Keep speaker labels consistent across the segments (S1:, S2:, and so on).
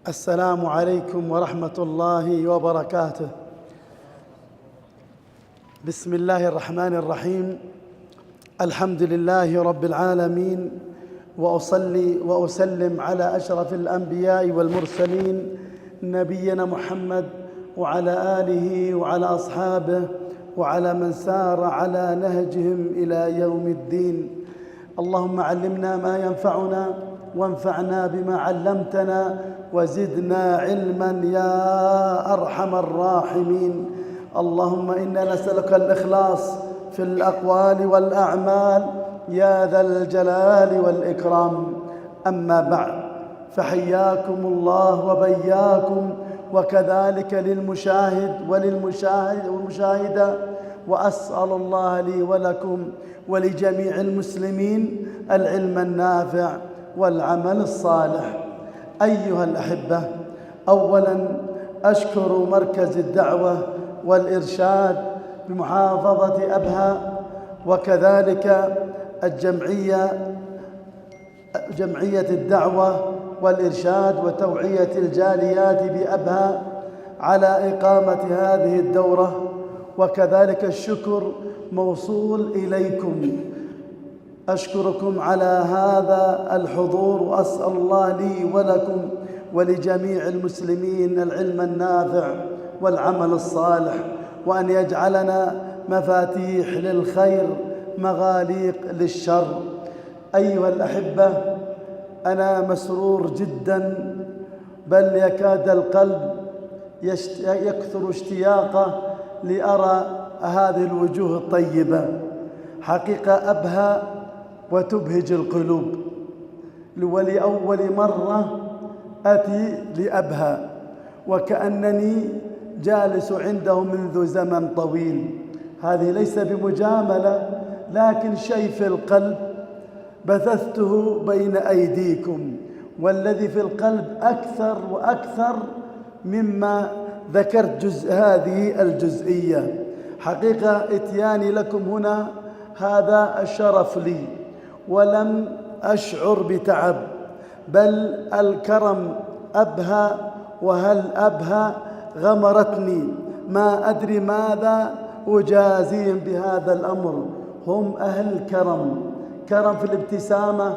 S1: السلام عليكم ورحمة الله وبركاته. بسم الله الرحمن الرحيم. الحمد لله رب العالمين، وأصلي وأسلم على أشرف الأنبياء والمرسلين نبينا محمد وعلى آله وعلى أصحابه وعلى من سار على نهجهم إلى يوم الدين. اللهم علمنا ما ينفعنا وانفعنا بما علمتنا وزدنا علما يا أرحم الراحمين. اللهم إنا نسألك الإخلاص في الأقوال والأعمال يا ذا الجلال والإكرام. أما بعد، فحياكم الله وبياكم، وكذلك للمشاهد والمشاهدة، وأسأل الله لي ولكم ولجميع المسلمين العلم النافع والعمل الصالح. أيها الأحبة، أولاً أشكر مركز الدعوة والإرشاد بمحافظة أبها، وكذلك جمعية الدعوة والإرشاد وتوعية الجاليات بأبها على إقامة هذه الدورة، وكذلك الشكر موصول إليكم. أشكركم على هذا الحضور، وأسأل الله لي ولكم ولجميع المسلمين العلم النافع والعمل الصالح، وأن يجعلنا مفاتيح للخير مغاليق للشر. أيها الأحبة، أنا مسرور جدا، بل يكاد القلب يكثر اشتياقه لأرى هذه الوجوه الطيبة. حقيقة أبهى وتبهج القلوب، ولأول مرة أتي لأبهى، وكأنني جالس عنده منذ زمن طويل. هذه ليس بمجاملة، لكن شيء في القلب بثثته بين أيديكم، والذي في القلب أكثر وأكثر مما ذكرت هذه الجزئية. حقيقة إتياني لكم هنا هذا الشرف لي، ولم أشعر بتعب، بل الكرم أبهى، وهل أبهى غمرتني، ما أدري ماذا أجازيهم بهذا الأمر. هم أهل الكرم، كرم في الابتسامة،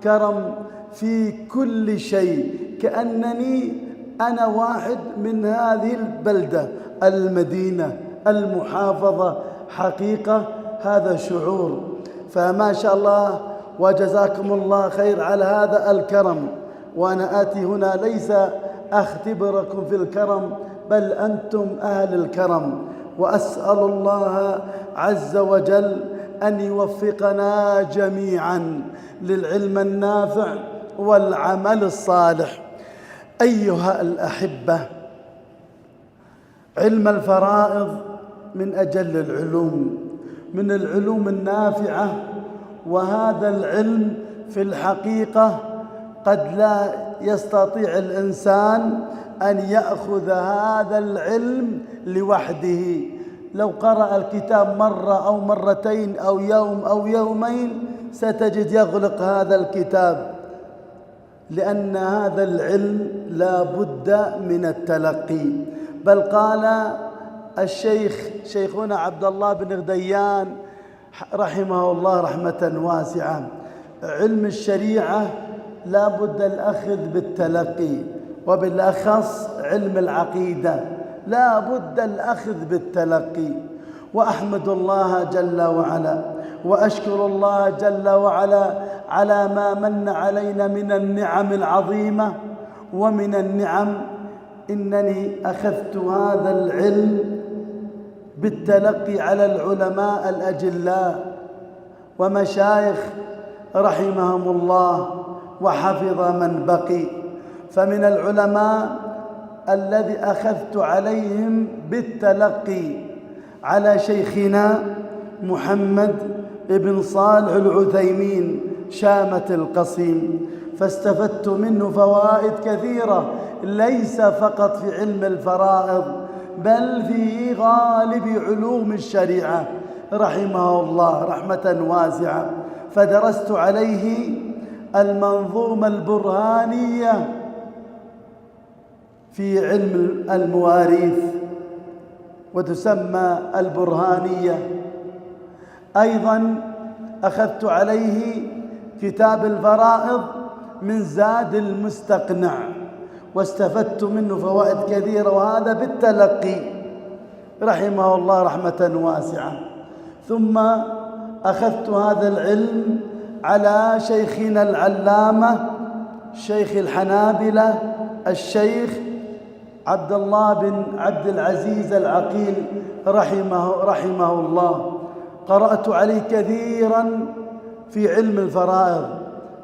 S1: كرم في كل شيء، كأنني أنا واحد من هذه البلدة، المدينة، المحافظة. حقيقة هذا شعور، فما شاء الله وجزاكم الله خير على هذا الكرم. وأنا آتي هنا ليس أختبركم في الكرم، بل أنتم أهل الكرم، وأسأل الله عز وجل أن يوفقنا جميعا للعلم النافع والعمل الصالح. أيها الأحبة، علم الفرائض من أجل العلوم، من العلوم النافعة، وهذا العلم في الحقيقة قد لا يستطيع الإنسان أن يأخذ هذا العلم لوحده. لو قرأ الكتاب مرة أو مرتين أو يوم أو يومين ستجد يغلق هذا الكتاب، لأن هذا العلم لا بد من التلقي. بل قال شيخنا عبد الله بن غديان رحمه الله رحمة واسعة: علم الشريعة لا بد الأخذ بالتلقي، وبالأخص علم العقيدة لا بد الأخذ بالتلقي. وأحمد الله جل وعلا وأشكر الله جل وعلا على ما من علينا من النعم العظيمة. ومن النعم إنني أخذت هذا العلم بالتلقي على العلماء الأجلاء ومشايخ رحمهم الله وحفظ من بقي. فمن العلماء الذي أخذت عليهم بالتلقي على شيخنا محمد بن صالح العثيمين شامة القصيم، فاستفدت منه فوائد كثيرة، ليس فقط في علم الفرائض بل في غالب علوم الشريعة رحمه الله رحمة واسعة. فدرست عليه المنظومة البرهانية في علم المواريث وتسمى البرهانية. أيضا أخذت عليه كتاب الفرائض من زاد المستقنع واستفدت منه فوائد كثيرة، وهذا بالتلقي رحمه الله رحمة واسعة. ثم أخذت هذا العلم على شيخنا العلامة شيخ الحنابلة الشيخ عبد الله بن عبد العزيز العقيل رحمه الله. قرأت عليه كثيرا في علم الفرائض،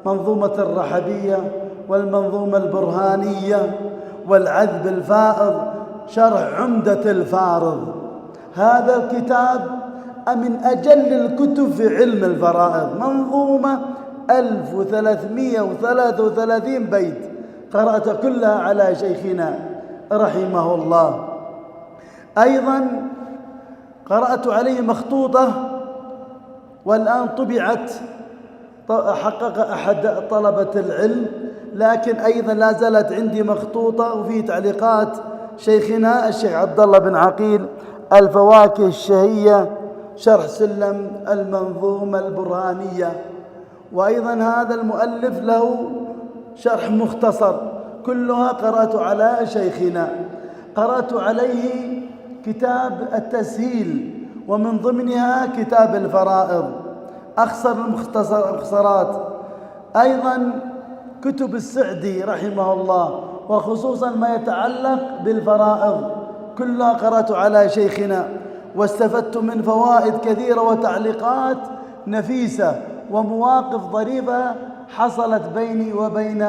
S1: منظومة الرحبية والمنظومة البرهانية والعذب الفائض، شرح عمدة الفارض. هذا الكتاب من أجل الكتب في علم الفرائض، منظومة 1333 بيت قرأت كلها على شيخنا رحمه الله. أيضا قرأت عليه مخطوطة والآن طبعت، حقق أحد طلبة العلم، لكن أيضا لا زالت عندي مخطوطة وفي تعليقات شيخنا الشيخ عبد الله بن عقيل الفواكه الشهية شرح سلم المنظومة البرهانية. وأيضا هذا المؤلف له شرح مختصر، كلها قرأت على شيخنا. قرأت عليه كتاب التسهيل ومن ضمنها كتاب الفرائض، أخصر المختصرات. أيضا كتب السعدي رحمه الله وخصوصا ما يتعلق بالفرائض كلها قرأت على شيخنا، واستفدت من فوائد كثيرة وتعليقات نفيسة ومواقف ظريفة حصلت بيني وبين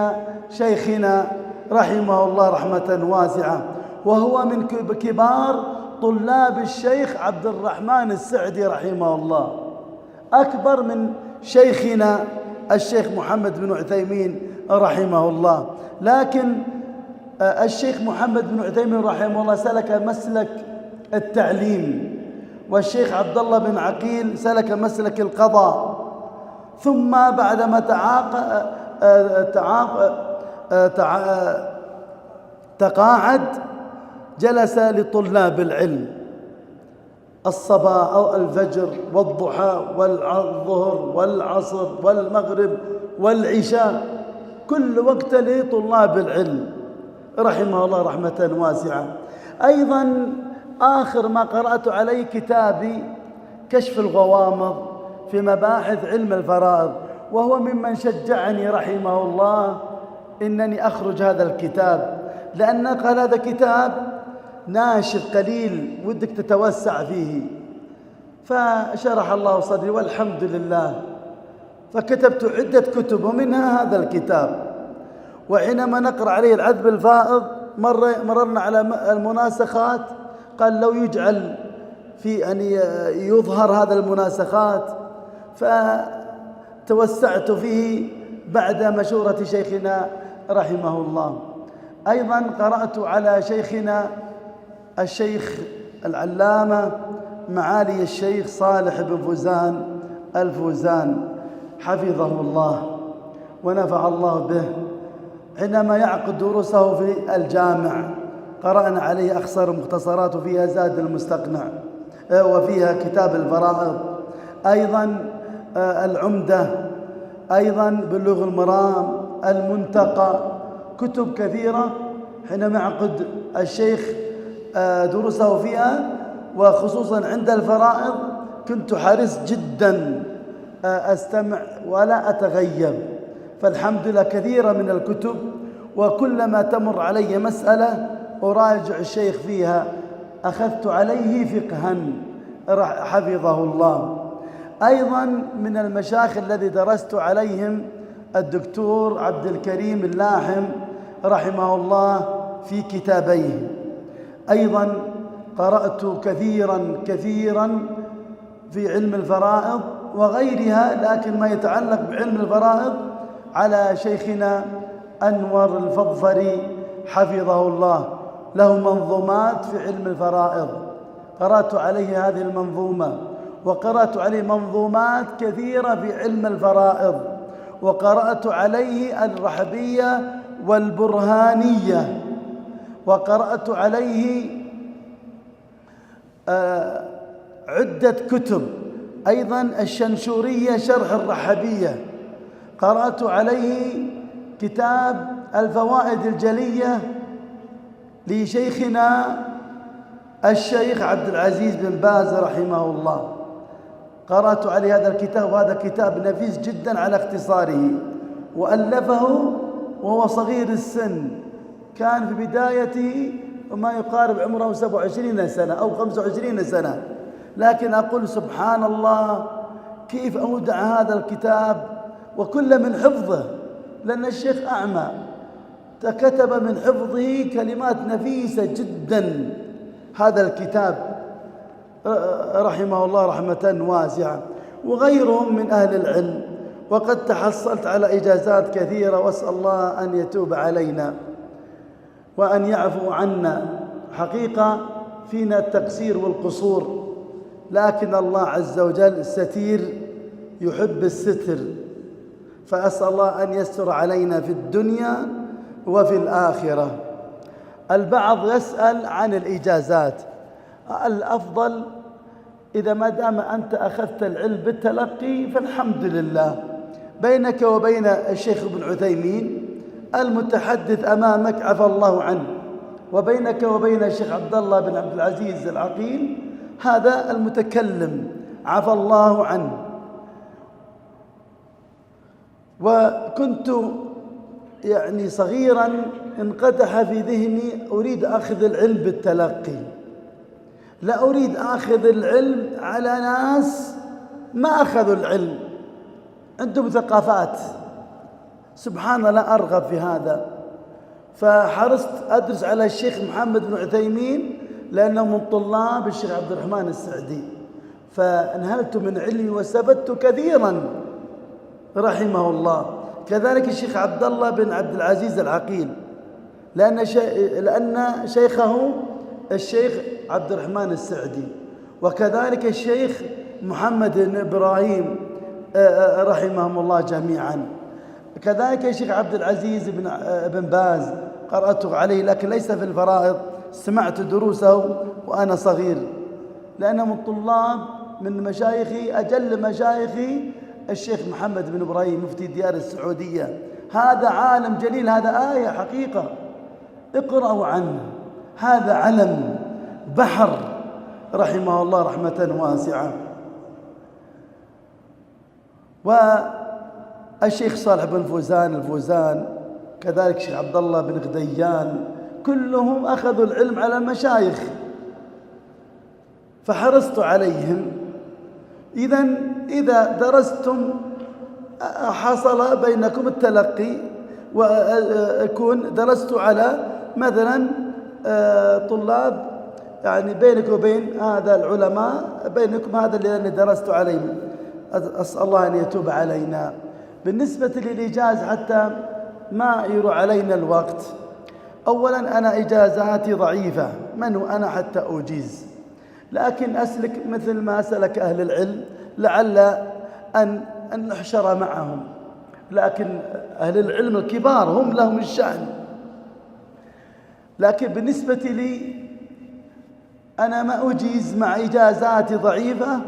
S1: شيخنا رحمه الله رحمة واسعة، وهو من كبار طلاب الشيخ عبد الرحمن السعدي رحمه الله، أكبر من شيخنا الشيخ محمد بن عثيمين رحمه الله. لكن الشيخ محمد بن عثيمين رحمه الله سلك مسلك التعليم، والشيخ عبد الله بن عقيل سلك مسلك القضاء. ثم بعدما تقاعد جلس لطلاب العلم الصباح أو الفجر والضحى والظهر والعصر والمغرب والعشاء، كل وقت لطلاب العلم رحمه الله رحمة واسعة. أيضا آخر ما قرأت عليه كتابي كشف الغوامض في مباحث علم الفرائض، وهو ممن شجعني رحمه الله إنني أخرج هذا الكتاب، لأن قال هذا كتاب ناشر قليل ودك تتوسع فيه، فشرح الله صدري والحمد لله، فكتبت عدة كتب ومنها هذا الكتاب. وحينما نقرأ عليه العذب الفائض مررنا على المناسخات، قال لو يجعل في أن يظهر هذا المناسخات، فتوسعت فيه بعد مشورة شيخنا رحمه الله. أيضا قرأت على شيخنا الشيخ العلامة معالي الشيخ صالح بن فوزان الفوزان حفظه الله ونفع الله به، حينما يعقد دروسه في الجامع قرأنا عليه أخصر مختصرات، وفيها زاد المستقنع وفيها كتاب الفرائض، أيضا العمدة، أيضا بلوغ المرام، المنتقى، كتب كثيرة. حينما يعقد الشيخ دروسه فيها وخصوصا عند الفرائض كنت حريص جدا أستمع ولا أتغيب، فالحمد لله كثيرة من الكتب، وكلما تمر علي مسألة أراجع الشيخ فيها، أخذت عليه فقها حفظه الله. أيضا من المشايخ الذي درست عليهم الدكتور عبد الكريم اللاحم رحمه الله في كتابيه. أيضا قرأت كثيرا في علم الفرائض وغيرها، لكن ما يتعلق بعلم الفرائض على شيخنا أنور الفضفري حفظه الله، له منظومات في علم الفرائض، قرأت عليه هذه المنظومة، وقرأت عليه منظومات كثيرة في علم الفرائض، وقرأت عليه الرحبية والبرهانية، وقرأت عليه عدة كتب، أيضا الشنشورية شرح الرحبية، قرأت عليه كتاب الفوائد الجلية لشيخنا الشيخ عبد العزيز بن باز رحمه الله، قرأت عليه هذا الكتاب، وهذا كتاب نفيس جدا على اختصاره، وألفه وهو صغير السن، كان في بدايته وما يقارب عمره 27 سنة أو 25 سنة، لكن أقول سبحان الله كيف أودع هذا الكتاب وكل من حفظه، لأن الشيخ أعمى، كتب من حفظه كلمات نفيسة جدا هذا الكتاب رحمه الله رحمة واسعة، وغيرهم من أهل العلم. وقد تحصلت على إجازات كثيرة، وأسأل الله أن يتوب علينا وأن يعفو عنا. حقيقة فينا التقصير والقصور، لكن الله عز وجل ستير يحب الستر، فأسأل الله أن يستر علينا في الدنيا وفي الآخرة. البعض يسأل عن الإجازات، الأفضل إذا ما دام أنت أخذت العلم بالتلقي فالحمد لله، بينك وبين الشيخ ابن عثيمين المتحدث أمامك عفى الله عنه، وبينك وبين الشيخ عبد الله بن عبد العزيز العقيل هذا المتكلم عفى الله عنه. وكنت يعني صغيرا انقدح في ذهني أريد أخذ العلم بالتلقي، لا أريد أخذ العلم على ناس ما أخذوا العلم، عندهم ثقافات، سبحان الله أرغب في هذا. فحرصت أدرس على الشيخ محمد بن عثيمين لأنه من طلاب الشيخ عبد الرحمن السعدي، فانهلت من علمي واستفدت كثيرا رحمه الله. كذلك الشيخ عبد الله بن عبد العزيز العقيل، لأن شيخه الشيخ عبد الرحمن السعدي، وكذلك الشيخ محمد بن إبراهيم رحمهم الله جميعا، كذلك الشيخ عبد العزيز بن باز قرأت عليه، لكن ليس في الفرائض، سمعت دروسه وأنا صغير، لأنه من طلاب من مشايخي أجل مشايخي الشيخ محمد بن إبراهيم مفتي ديار السعودية، هذا عالم جليل، هذا آية حقيقة اقرأوا عنه، هذا علم بحر رحمه الله رحمة واسعة. والشيخ صالح بن فوزان الفوزان، كذلك الشيخ عبد الله بن غديان، كلهم أخذوا العلم على المشايخ فحرصت عليهم. إذا درستم حصل بينكم التلقي، وأكون درست على مثلا طلاب يعني بينك وبين هذا العلماء، بينكم هذا اللي درست عليهم، أسأل الله أن يتوب علينا. بالنسبة للإجاز حتى ما يروح علينا الوقت، أولا أنا إجازاتي ضعيفة، من أنا حتى أجيز، لكن أسلك مثل ما سلك أهل العلم، لعل أن نحشر معهم، لكن أهل العلم الكبار هم لهم الشأن. لكن بالنسبة لي أنا ما أجيز مع إجازاتي ضعيفة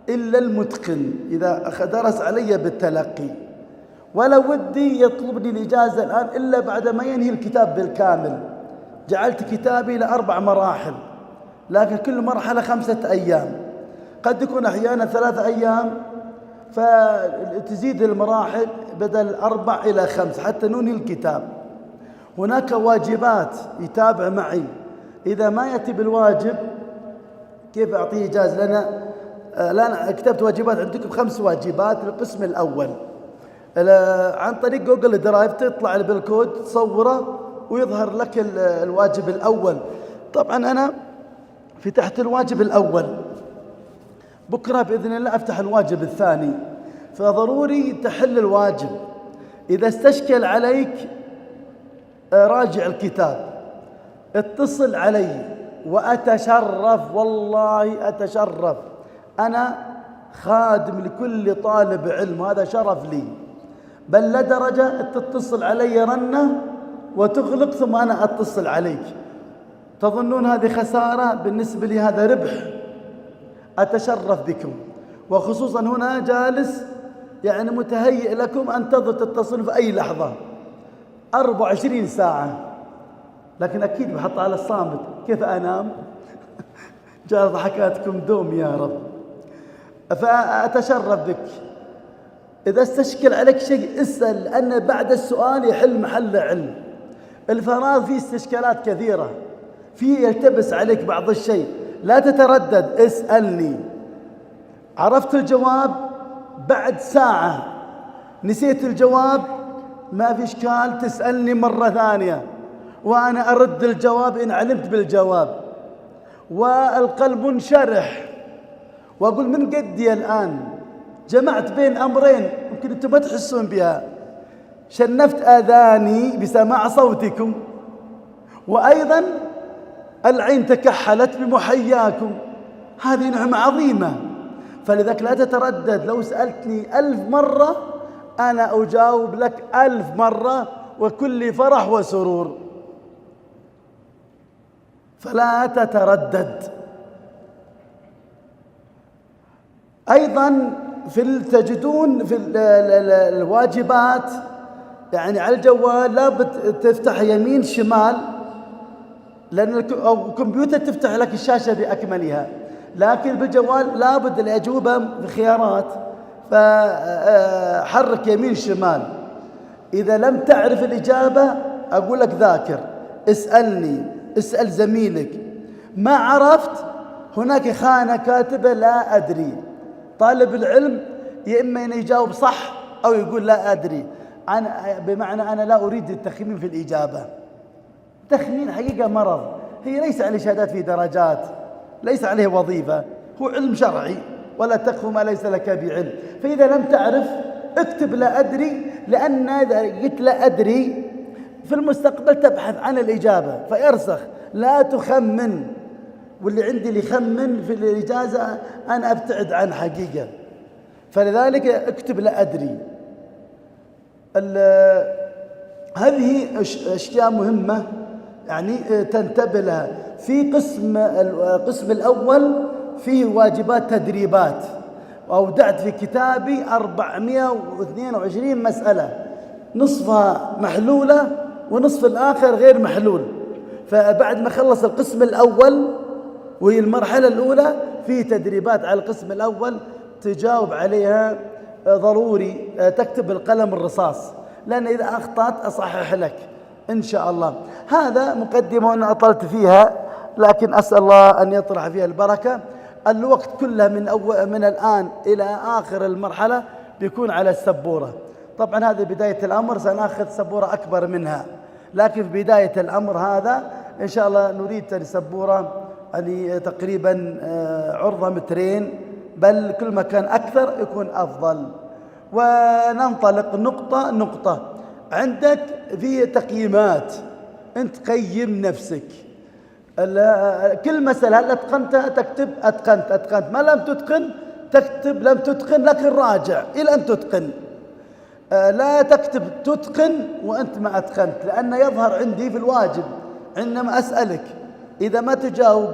S1: إلا المتقن إذا درس علي بالتلقي، ولا ودي يطلبني الإجازة الآن إلا بعد ما ينهي الكتاب بالكامل. جعلت كتابي ل4 مراحل، لكن كل مرحلة 5 أيام، قد يكون أحيانا 3 أيام، فتزيد المراحل بدل 4 إلى 5 حتى ننهي الكتاب. هناك واجبات يتابع معي، إذا ما يأتي بالواجب كيف أعطيه إجازة؟ لأنا كتبت واجبات عندكم 5 واجبات للقسم الأول عن طريق جوجل درايف، تطلع بالكود تصوره ويظهر لك الواجب الأول. طبعا أنا فتحت الواجب الأول، بكرة بإذن الله أفتح الواجب الثاني، فضروري تحل الواجب. إذا استشكل عليك راجع الكتاب، اتصل علي، وأتشرف والله أتشرف، أنا خادم لكل طالب علم، وهذا شرف لي، بل لدرجة تتصل علي رنة وتغلق ثم أنا أتصل عليك. تظنون هذه خسارة؟ بالنسبة لي هذا ربح. أتشرف بكم، وخصوصا هنا جالس يعني متهيئ لكم أنتظر تتصلوا في أي لحظة 24 ساعة، لكن أكيد بحط على الصامت. كيف أنام؟ جاء ضحكاتكم دوم يا رب. فأتشرف بك. إذا استشكل عليك شيء اسأل، لأن بعد السؤال يحل محل علم. الفراغ فيه استشكالات كثيرة، فيه يلتبس عليك بعض الشيء، لا تتردد، اسألني. عرفت الجواب بعد ساعة، نسيت الجواب ما في إشكال، تسألني مرة ثانية وأنا أرد الجواب إن علمت بالجواب. والقلب منشرح، وأقول من قدي الآن جمعت بين أمرين يمكن أنتم ما تحسون بها. شنفت آذاني بسماع صوتكم، وأيضا العين تكحلت بمحياكم. هذه نعمة عظيمة، فلذلك لا تتردد. لو سألتني 1000 مرة أنا أجاوب لك 1000 مرة وكل فرح وسرور، فلا تتردد. أيضا تجدون في الواجبات يعني على الجوال لابد تفتح يمين شمال، لأن الكمبيوتر تفتح لك الشاشة بأكملها، لكن بالجوال لابد الأجوبة بخيارات، فحرك يمين شمال. إذا لم تعرف الإجابة أقول لك ذاكر، اسألني، اسأل زميلك. ما عرفت هناك خانة كاتبة لا أدري. طالب العلم يا إما أن يجاوب صح أو يقول لا أدري، بمعنى أنا لا أريد التخمين في الإجابة. تخمين حقيقة مرض، هي ليس عليه شهادات في درجات، ليس عليه وظيفة، هو علم شرعي، ولا تقف ما ليس لك بعلم. فإذا لم تعرف اكتب لا أدري، لأن إذا قلت لا أدري في المستقبل تبحث عن الإجابة فيرسخ. لا تخمن، واللي عندي اللي يخمن في الإجازة أنا أبتعد عن حقيقة، فلذلك اكتب لا أدري. هذه أشياء مهمة يعني تنتبه لها. في القسم الأول فيه واجبات تدريبات، وأودعت في كتابي 422 مسألة، نصفها محلولة ونصف الآخر غير محلول. فبعد ما خلص القسم الأول وهي المرحلة الأولى في تدريبات على القسم الأول تجاوب عليها ضروري، تكتب بالقلم الرصاص، لأن إذا أخطأت أصحح لك إن شاء الله. هذا مقدمة أنا أطلت فيها، لكن أسأل الله أن يطرح فيها البركة. الوقت كله من الآن إلى آخر المرحلة بيكون على السبورة. طبعا هذه بداية الأمر، سنأخذ سبورة أكبر منها، لكن في بداية الأمر هذا إن شاء الله نريد السبورة يعني تقريبا عرضها 2 متر، بل كل ما كان أكثر يكون أفضل. وننطلق نقطة نقطة. عندك في تقييمات، أنت قيم نفسك. كل مسألة هل أتقنتها تكتب أتقنت، ما لم تتقن تكتب لم تتقن، لكن راجع إلى أن تتقن. لا تكتب تتقن وأنت ما أتقنت، لأن يظهر عندي في الواجب عندما أسألك إذا ما تجاوب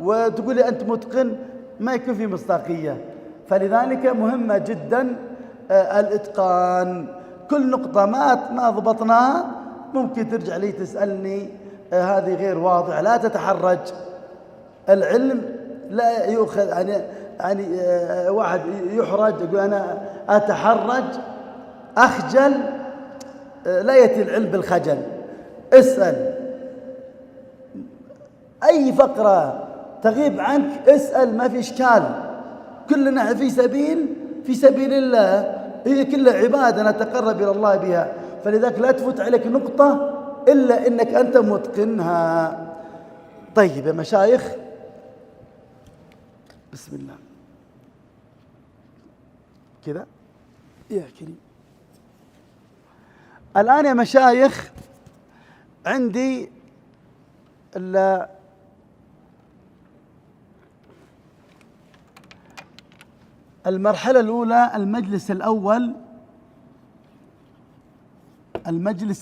S1: وتقول لي أنت متقن ما يكون في مصداقية. فلذلك مهمة جدا الإتقان. كل نقطة ما ضبطناها ممكن ترجع لي تسألني هذه غير واضحة. لا تتحرج، العلم لا يؤخذ يعني واحد يحرج يقول أنا أتحرج أخجل، لا يأتي العلم بالخجل. اسأل، أي فقرة تغيب عنك اسأل، ما في إشكال. كلنا في سبيل الله، هي كلها عبادة نتقرب إلى الله بها. فلذلك لا تفوت عليك نقطة إلا إنك أنت متقنها. طيب يا مشايخ، بسم الله كذا يا كريم. الآن يا مشايخ عندي المرحلة الأولى، المجلس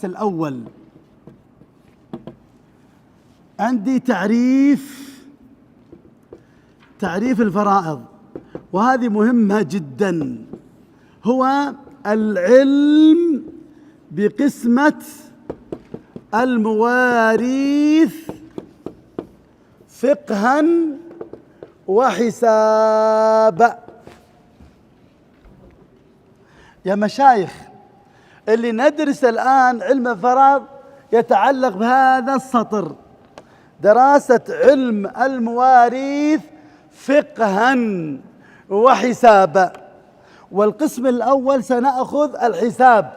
S1: الأول عندي تعريف الفرائض، وهذه مهمة جدا. هو العلم بقسمة المواريث فقها وحسابا. يا مشايخ، اللي ندرس الآن علم الفرائض يتعلق بهذا السطر: دراسة علم المواريث فقها وحسابا. والقسم الأول سنأخذ الحساب،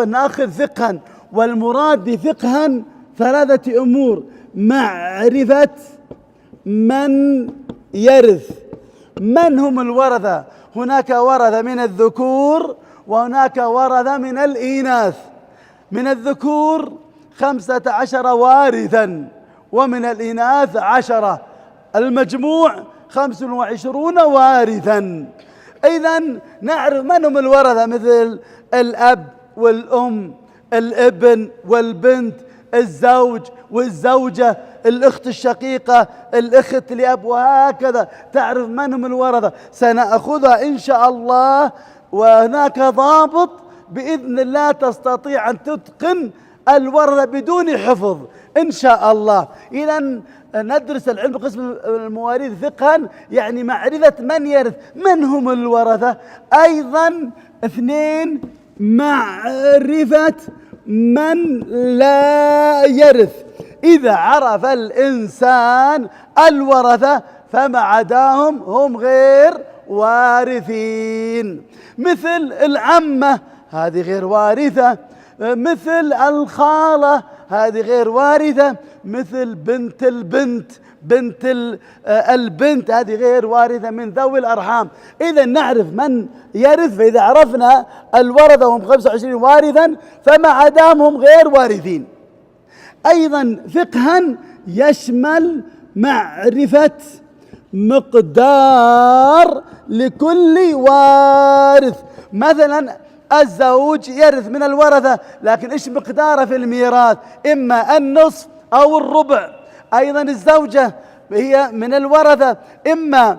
S1: نأخذ فقها. والمراد بفقها ثلاثة أمور: معرفة من يرث. من هم الورثة؟ هناك ورثة من الذكور وهناك ورثة من الإناث. من الذكور 15 وارثا، ومن الإناث 10، المجموع 25 وارثا. إذن نعرف من هم الورثة، مثل الأب والأم، الابن والبنت، الزوج والزوجة، الأخت الشقيقة، الأخت لأب، وهكذا. تعرف من هم الورثة، سنأخذها إن شاء الله. وهناك ضابط بإذن الله تستطيع أن تتقن الورثة بدون حفظ إن شاء الله. إذن ندرس العلم بقسم المواريث فقها، يعني معرفة من يرث. من هم الورثة؟ أيضا 2، معرفة من لا يرث. إذا عرف الإنسان الورثة فما عداهم هم غير وارثين. مثل العمة، هذه غير وارثة. مثل الخالة، هذه غير وارثة. مثل بنت البنت، البنت هذه غير وارثة من ذوي الأرحام. إذا نعرف من يرث، فإذا عرفنا الورثة هم 25 وارثا فما عداهم هم غير وارثين. أيضا فقها يشمل معرفة مقدار لكل وارث. مثلا الزوج يرث من الورثة، لكن إيش مقداره في الميراث؟ إما النصف أو الربع. أيضا الزوجة هي من الورثة، إما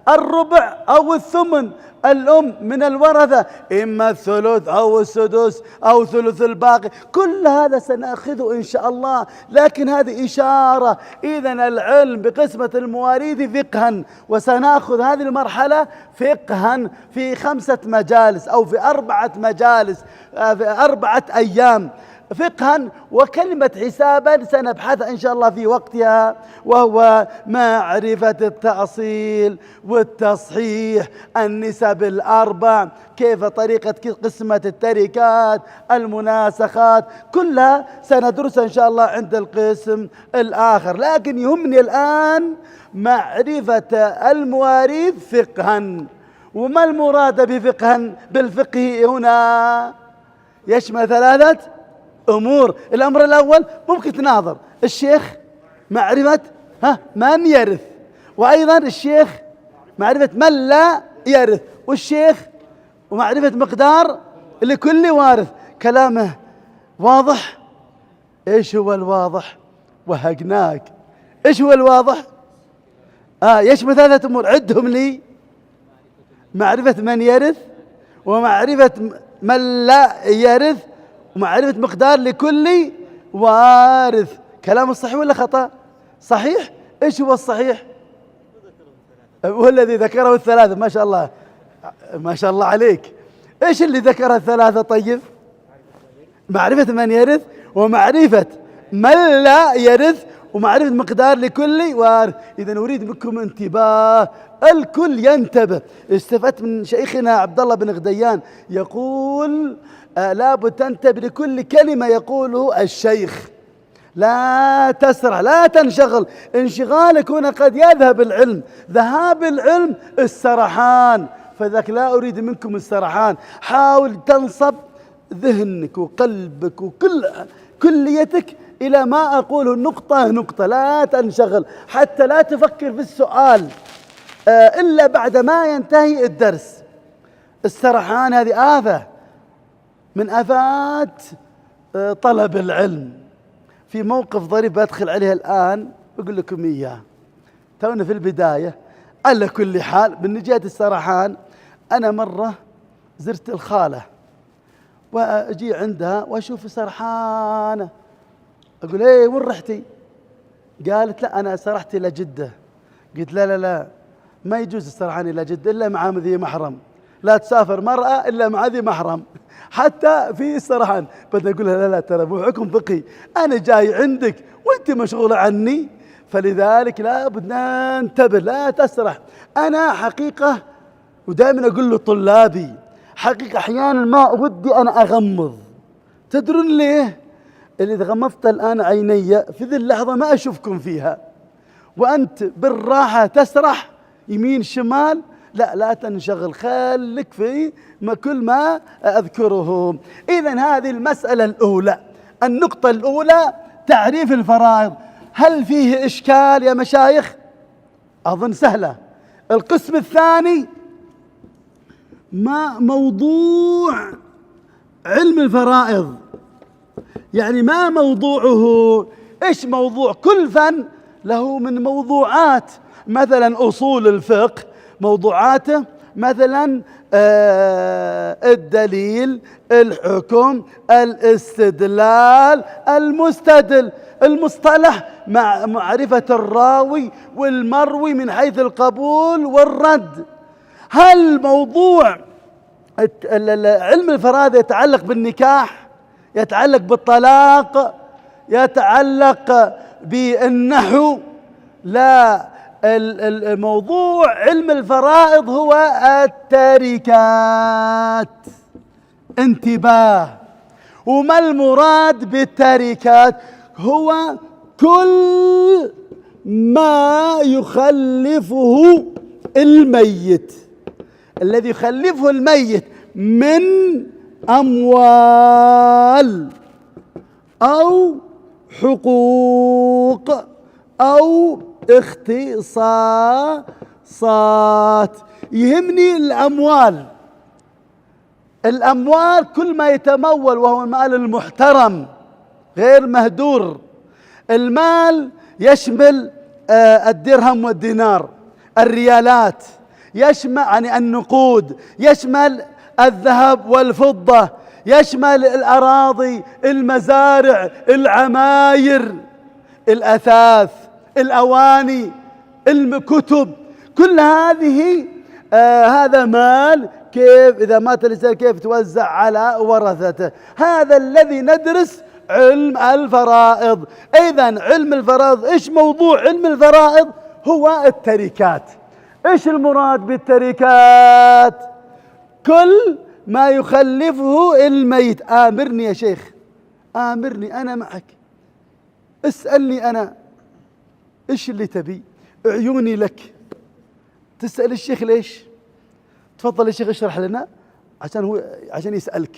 S1: الربع أو الثمن. الأم من الورثة، إما الثلث أو السدس أو ثلث الباقي. كل هذا سنأخذه إن شاء الله، لكن هذه إشارة. إذن العلم بقسمة المواريث فقها، وسنأخذ هذه المرحلة فقها في 5 مجالس أو في 4 مجالس، في 4 أيام فقها. وكلمة حسابا سنبحث إن شاء الله في وقتها، وهو معرفة التأصيل والتصحيح، النسب الأربع، كيف طريقة قسمة التركات، المناسخات، كلها سندرسها إن شاء الله عند القسم الآخر. لكن يهمني الآن معرفة المواريث فقها. وما المراد بفقها؟ بالفقه هنا يشمل 3 أمور. الأمر الأول ممكن تناظر الشيخ معرفة من يرث، وأيضا الشيخ معرفة من لا يرث، والشيخ ومعرفة مقدار لكل وارث. كلامه واضح؟ إيش هو الواضح؟ وهقناك. إيش هو الواضح؟ يشمل 3 أمور، عدهم لي: معرفة من يرث، ومعرفة من لا يرث، ومعرفة مقدار لكل وارث. كلام صحيح ولا خطأ؟ صحيح. إيش هو الصحيح؟ هو الذي ذكره 3. ما شاء الله، ما شاء الله عليك. إيش اللي ذكره 3؟ طيب، معرفة من يرث، ومعرفة من لا يرث، ومعرفة مقدار لكل وارث. إذا أريد منكم انتباه، الكل ينتبه. استفدت من شيخنا عبد الله بن غديان يقول لابد تنتبه لكل كلمة يقوله الشيخ، لا تسرع، لا تنشغل. انشغالك هنا قد يذهب العلم، ذهاب العلم السرحان، فذاك لا أريد منكم السرحان. حاول تنصب ذهنك وقلبك كليتك إلى ما أقوله نقطة نقطة، لا تنشغل، حتى لا تفكر في السؤال إلا بعد ما ينتهي الدرس. السرحان هذه آفة من آفات طلب العلم، في موقف ظريف بدخل عليه الآن أقول لكم إياه. تونا في البداية. على كل حال من جهة السرحان، أنا مرة زرت الخالة وأجي عندها وأشوف سرحانة، أقول إيه وين رحتي؟ قالت لا أنا سرحت إلى جدة. قلت لا لا لا، ما يجوز السرحان إلى جدة إلا مع ذي محرم، لا تسافر مرأة إلا مع ذي محرم حتى في السرحان. بدي أقول لها لا لا ترى مو حكم فقهي، أنا جاي عندك وأنت مشغولة عني، فلذلك لا بد ننتبه لا تسرح. أنا حقيقة ودائما أقول لطلابي حقيقة أحيانا ما ودي أنا أغمض. تدرون ليه؟ اللي إذا غمضت الآن عيني في ذي اللحظة ما أشوفكم فيها، وأنت بالراحة تسرح يمين شمال، لا تنشغل، خليك في كل ما أذكره. إذن هذه المسألة الأولى، النقطة الأولى تعريف الفرائض. هل فيه إشكال يا مشايخ؟ أظن سهلة. القسم الثاني ما موضوع علم الفرائض، يعني ما موضوعه؟ إيش موضوع كل فن؟ له من موضوعات، مثلا أصول الفقه موضوعاته مثلا الدليل، الحكم، الاستدلال، المستدل، المصطلح، مع معرفة الراوي والمروي من حيث القبول والرد. هل موضوع علم الفرائض يتعلق بالنكاح، يتعلق بالطلاق، يتعلق بالنحو؟ لا، الموضوع علم الفرائض هو التركات. انتباه. وما المراد بالتركات؟ هو كل ما يخلفه الميت، الذي يخلفه الميت من أموال أو حقوق أو اختصاصات. يهمني الأموال كل ما يتمول وهو المال المحترم غير مهدور. المال يشمل الدرهم والدينار، الريالات، يشمل يعني النقود، يشمل الذهب والفضة، يشمل الأراضي، المزارع، العماير، الأثاث، الأواني، الكتب، كل هذه هذا مال. كيف إذا مات الإنسان كيف توزع على ورثته؟ هذا الذي ندرس علم الفرائض. إذن علم الفرائض، إيش موضوع علم الفرائض؟ هو التركات. إيش المراد بالتركات؟ كل ما يخلفه الميت. آمرني يا شيخ، آمرني، أنا معك، اسألني أنا إيش اللي تبي، عيوني لك. تسأل الشيخ ليش؟ تفضل يا شيخ اشرح لنا، عشان يسألك.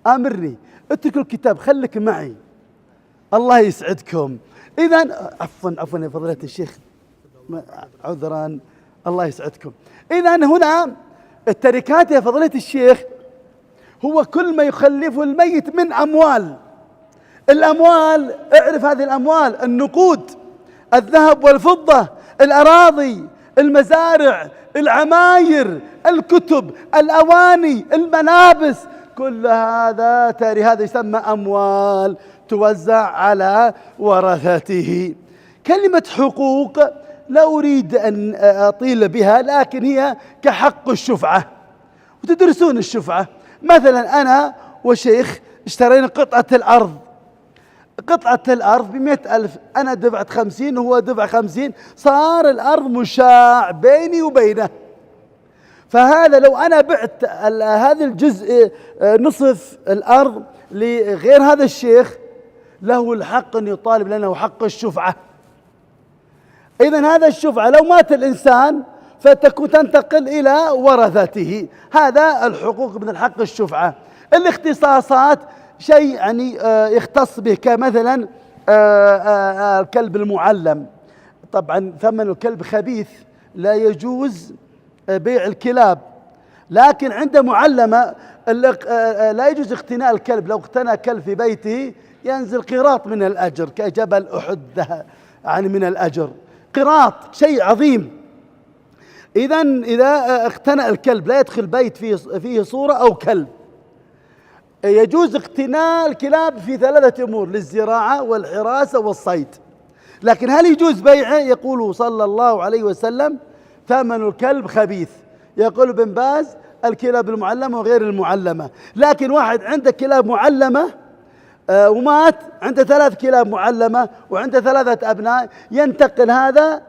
S1: آمرني، اتركوا الكتاب خليك معي، الله يسعدكم. إذن عفوا يا فضيلة الشيخ، عذرا، الله يسعدكم. إذن هنا التركات يا فضيلة الشيخ هو كل ما يخلفه الميت من أموال. الأموال، اعرف هذه الأموال: النقود، الذهب والفضة، الأراضي، المزارع، العماير، الكتب، الأواني، الملابس، كل هذا هذا يسمى أموال توزع على ورثته. كلمة حقوق لا أريد أن أطيل بها، لكن هي كحق الشفعة، وتدرسون الشفعة. مثلا أنا وشيخ اشترينا قطعة الأرض، قطعة الأرض ب100,000، أنا دفعت 50 وهو دفع 50، صار الأرض مشاع بيني وبينه. فهذا لو أنا بعت هذا الجزء نصف الأرض لغير هذا الشيخ، له الحق أن يطالب لأنه حق الشفعة. إذن هذا الشفعة لو مات الإنسان تنتقل إلى ورثته. هذا الحقوق من الحق الشفعة. الاختصاصات شيء يعني يختص به، كمثلا الكلب المعلم. طبعا ثمن الكلب خبيث، لا يجوز بيع الكلاب، لكن عند معلمة لا يجوز اقتناء الكلب. لو اقتنى كلب في بيته ينزل قيراط من الأجر كجبل أحد يعني من الأجر، قيراط شيء عظيم. إذا اقتنى الكلب لا يدخل بيت فيه صورة أو كلب. يجوز اقتناء الكلاب في 3 أمور: للزراعة والحراسة والصيد. لكن هل يجوز بيعه؟ يقول صلى الله عليه وسلم: ثمن الكلب خبيث. يقول ابن باز: الكلاب المعلمة وغير المعلمة. لكن واحد عنده كلاب معلمة ومات، عنده 3 كلاب معلمة وعنده 3 أبناء، ينتقل هذا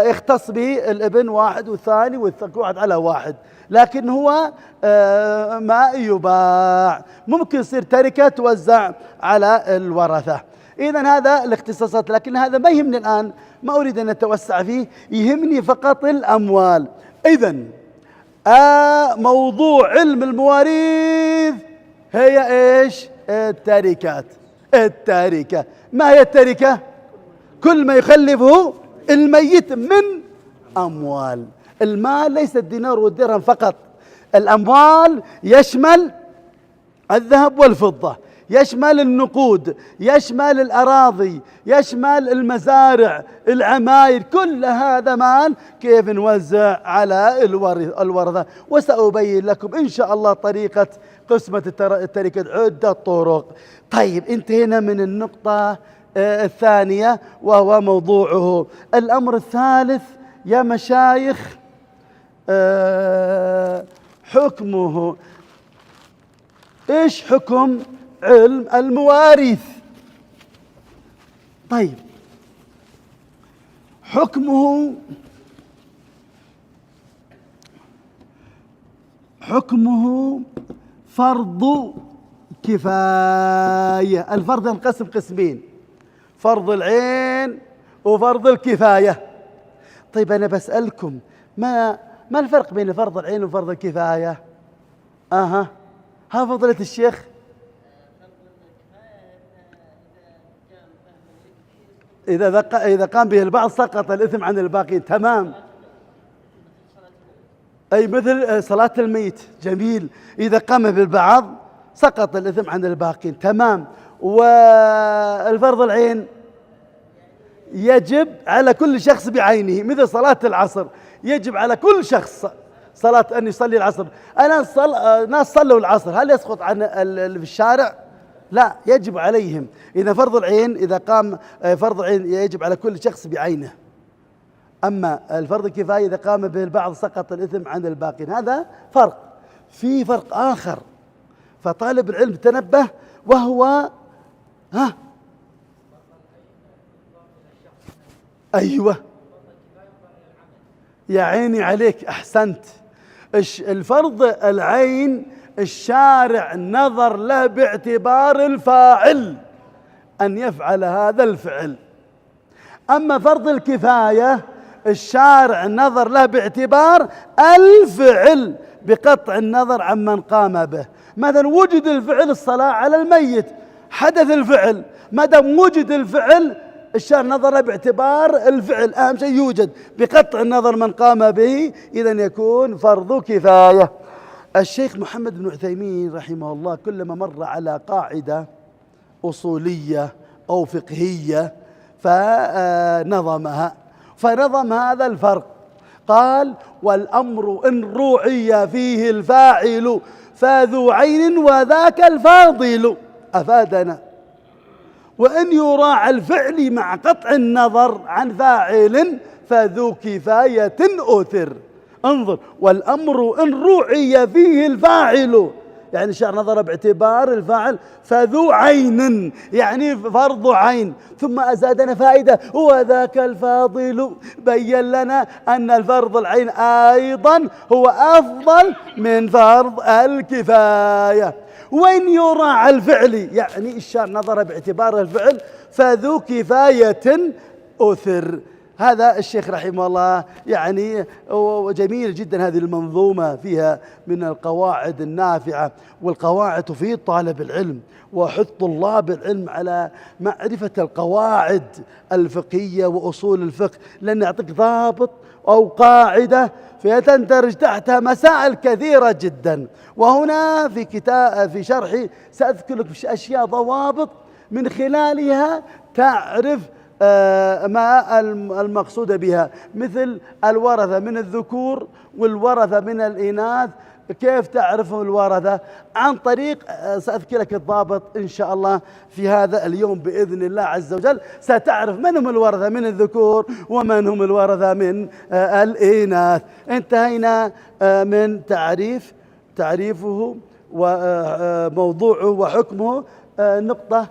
S1: يختص به الابن واحد والثاني واحد على واحد، لكن هو ما يباع، ممكن يصير تركة توزع على الورثة. إذن هذا الاختصاصات، لكن هذا ما يهمني الآن، ما أريد أن أتوسع فيه، يهمني فقط الأموال. إذن موضوع علم المواريث هي إيش؟ التركات. التركة، ما هي التركة؟ كل ما يخلفه الميت من أموال. المال ليس الدينار والدرهم فقط، الأموال يشمل الذهب والفضة، يشمل النقود، يشمل الأراضي، يشمل المزارع، العماير، كل هذا مال كيف نوزع على الورثة. وسأبين لكم إن شاء الله طريقة قسمة التركة، عدة طرق. طيب، انتهينا من النقطة الثانية وهو موضوعه. الأمر الثالث يا مشايخ حكمه. إيش حكم علم المواريث؟ طيب، حكمه فرض كفاية. الفرض ينقسم قسمين: فرض العين وفرض الكفاية. طيب، أنا بسألكم، ما الفرق بين فرض العين وفرض الكفاية؟ ها فضيلة الشيخ. إذا قام به البعض سقط الإثم عن الباقين. تمام. أي مثل صلاة الميت. جميل. إذا قام بالبعض سقط الإثم عن الباقين. تمام. والفرض العين يجب على كل شخص بعينه، مثل صلاة العصر يجب على كل شخص صلاة أن يصلي العصر. ناس صلوا العصر، هل يسقط عن اللي في الشارع؟ لا، يجب عليهم. إذا فرض العين، إذا قام فرض العين يجب على كل شخص بعينه. أما الفرض الكفاية إذا قام به البعض سقط الإثم عن الباقين. هذا فرق. في فرق آخر، فطالب العلم تنبه، وهو أيوة، يا عيني عليك، أحسنت. الفرض العين الشارع نظر له باعتبار الفاعل أن يفعل هذا الفعل. أما فرض الكفاية الشارع نظر له باعتبار الفعل بقطع النظر عمن قام به. مثلا وجد الفعل الصلاة على الميت، حدث الفعل، ما دام وجد الفعل الشارع نظر باعتبار الفعل، أهم شيء يوجد بقطع النظر من قام به، إذن يكون فرض كفاية. الشيخ محمد بن عثيمين رحمه الله كلما مر على قاعدة أصولية أو فقهية فنظم هذا الفرق. قال: والأمر إن روعي فيه الفاعل فذو عين وذاك الفاضل. أفادنا. وإن يراعى الفعل مع قطع النظر عن فاعل فذو كفاية أثر. انظر: والأمر إن روعي فيه الفاعل، يعني الشرع نظر باعتبار الفاعل، فذو عين يعني فرض عين. ثم أزادنا فائدة: وذاك الفاضل، بين لنا أن الفرض العين أيضا هو أفضل من فرض الكفاية. وإن يراعى الفعل، يعني الشرع نظر باعتبار الفعل، فذو كفاية أثر. هذا الشيخ رحمه الله يعني وجميل جدا هذه المنظومة، فيها من القواعد النافعة، والقواعد تفيد طالب العلم وحث طلاب العلم على معرفة القواعد الفقهية وأصول الفقه، لأن يعطيك ضابط أو قاعدة فيتندرج تحتها مسائل كثيرة جدا. وهنا في كتاب في شرحي سأذكر لك أشياء ضوابط من خلالها تعرف ما المقصود بها، مثل الورثة من الذكور والورثة من الإناث. كيف تعرف الورثة؟ عن طريق سأذكر لك الضابط إن شاء الله في هذا اليوم بإذن الله عز وجل. ستعرف من هم الورثة من الذكور ومن هم الورثة من الإناث. انتهينا من تعريفه وموضوعه وحكمه. النقطة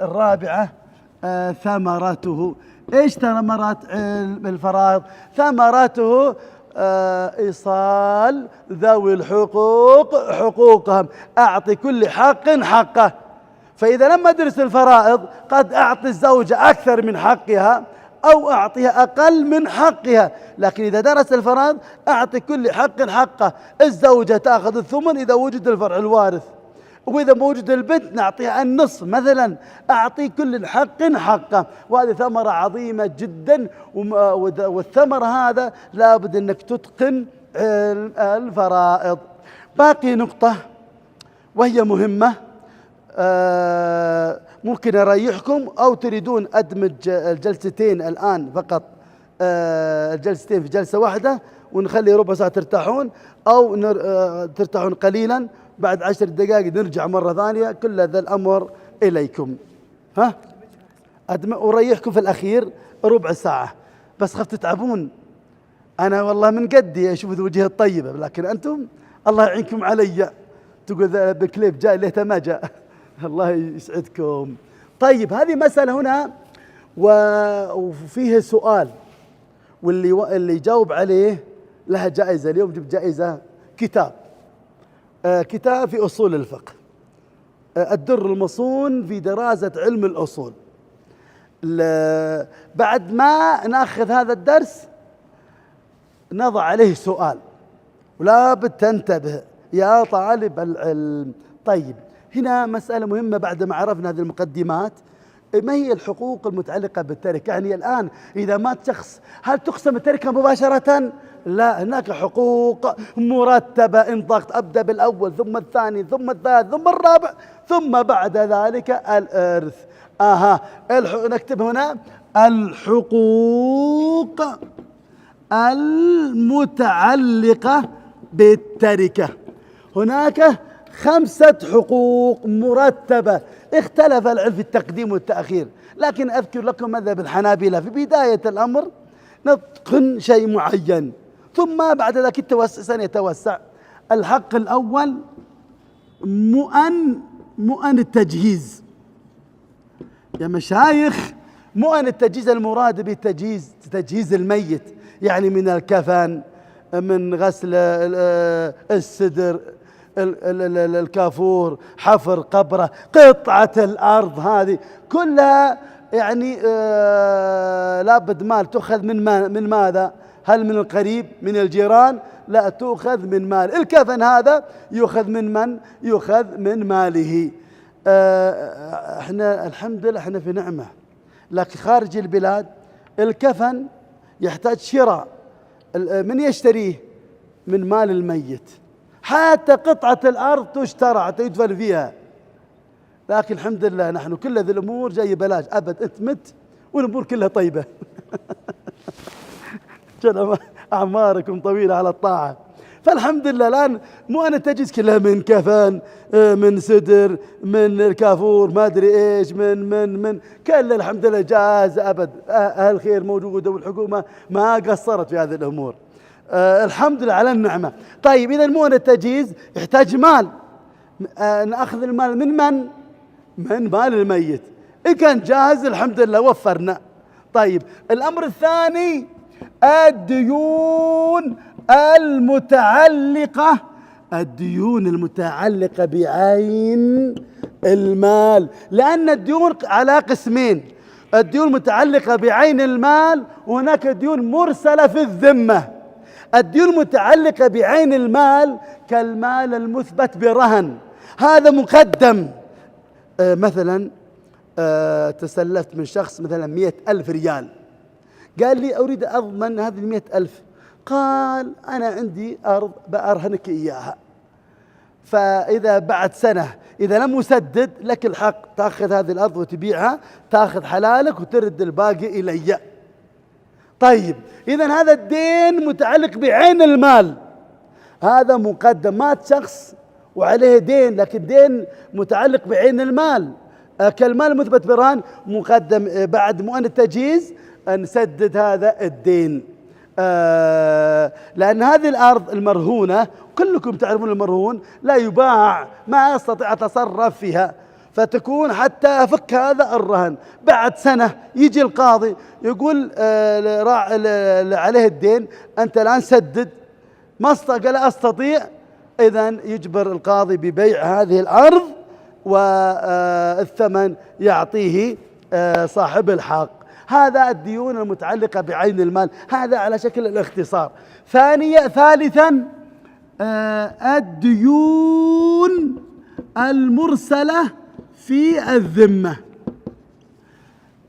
S1: الرابعة ثمرته. إيش ثمرات الفرائض؟ ثمرته إيصال ذوي الحقوق حقوقهم، أعطي كل حق حقه. فإذا لما أدرس الفرائض قد أعطي الزوجة أكثر من حقها أو أعطيها أقل من حقها، لكن إذا درس الفرائض أعطي كل حق حقه. الزوجة تأخذ الثمن إذا وجد الفرع الوارث، وإذا موجود البنت نعطيها النصف مثلا. أعطي كل حق حقه، وهذه ثمرة عظيمة جدا. والثمرة هذا لابد أنك تتقن الفرائض. باقي نقطة وهي مهمة، ممكن أريحكم أو تريدون أدمج الجلستين الآن فقط، الجلستين في جلسة واحدة ونخلي ربع ساعة ترتاحون، أو ترتاحون قليلا بعد 10 دقائق نرجع مرة ثانية. كل هذا الأمر إليكم. أريحكم في الأخير ربع ساعة بس، خفت تتعبون. أنا والله من قدي أشوف الوجه الطيبة، لكن أنتم الله يعينكم علي. تقول بكليب جاء ليته ما جاء. الله يسعدكم. طيب هذه مسألة هنا وفيها سؤال، واللي يجاوب عليه لها جائزة. اليوم جبت جائزة كتاب في أصول الفقه، الدر المصون في دراسة علم الأصول. بعد ما ناخذ هذا الدرس نضع عليه سؤال، ولا بد تنتبه يا طالب العلم. طيب هنا مسألة مهمة بعد ما عرفنا هذه المقدمات. ما هي الحقوق المتعلقة بالتركة؟ يعني الآن إذا مات شخص هل تقسم التركة مباشرة؟ لا، هناك حقوق مرتبة إن ضغط. أبدأ بالأول ثم الثاني ثم الثالث ثم الرابع ثم بعد ذلك الإرث. نكتب هنا الحقوق المتعلقة بالتركة. هناك 5 حقوق مرتبة. اختلف العلم في التقديم والتأخير، لكن أذكر لكم مذهب الحنابلة في بداية الأمر نتقن شيء معين، ثم بعد ذلك سنتوسع. الحق الأول مؤن التجهيز. يا مشايخ، مؤن التجهيز المراد بالتجهيز تجهيز الميت، يعني من الكفن، من غسل السدر، الكافور، حفر قبره، قطعة الأرض، هذه كلها يعني لابد مال تؤخذ من ماذا؟ هل من القريب من الجيران؟ لا، تؤخذ من مال. الكفن هذا يؤخذ من يؤخذ من ماله. احنا الحمد لله احنا في نعمة، لكن خارج البلاد الكفن يحتاج شراء. من يشتريه؟ من مال الميت. حتى قطعة الأرض تشترى حتى يدفن فيها. لكن الحمد لله نحن كل هذه الأمور جاي بلاش أبد. أنت مت والأمور كلها طيبة. أعماركم طويلة على الطاعة. فالحمد لله الآن مو أنا تجهيز كلها من كفن، من سدر، من الكافور، ما أدري إيش، من كل الحمد لله جاهز أبد. أهل الخير موجودة والحكومة ما قصرت في هذه الأمور. الحمد لله على النعمة. طيب إذا مو أنا التجهيز يحتاج مال. نأخذ المال من مال الميت. إن كان جاهز الحمد لله وفرنا. طيب الأمر الثاني الديون المتعلقة بعين المال، لأن الديون على قسمين: الديون المتعلقة بعين المال، وهناك ديون مرسلة في الذمة. الديون المتعلقة بعين المال كالمال المثبت برهن، هذا مقدم. مثلا تسلفت من شخص مثلا 100,000 ريال، قال لي أريد أضمن هذه 100,000. قال أنا عندي أرض بأرهنك إياها، فإذا بعد سنة إذا لم أسدد لك الحق تأخذ هذه الأرض وتبيعها، تأخذ حلالك وترد الباقي إلي. طيب إذن هذا الدين متعلق بعين المال، هذا مقدمات شخص وعليه دين، لكن دين متعلق بعين المال كالمال مثبت برهان مقدم بعد مؤن التجهيز نسدد هذا الدين. لأن هذه الأرض المرهونة كلكم تعرفون المرهون لا يباع، ما أستطيع أتصرف فيها، فتكون حتى أفك هذا الرهن. بعد سنة يجي القاضي يقول عليه الدين أنت الآن سدد، ما قال أستطيع، إذن يجبر القاضي ببيع هذه الأرض والثمن يعطيه صاحب الحق. هذا الديون المتعلقة بعين المال، هذا على شكل الاختصار. ثالثا الديون المرسلة في الذمة.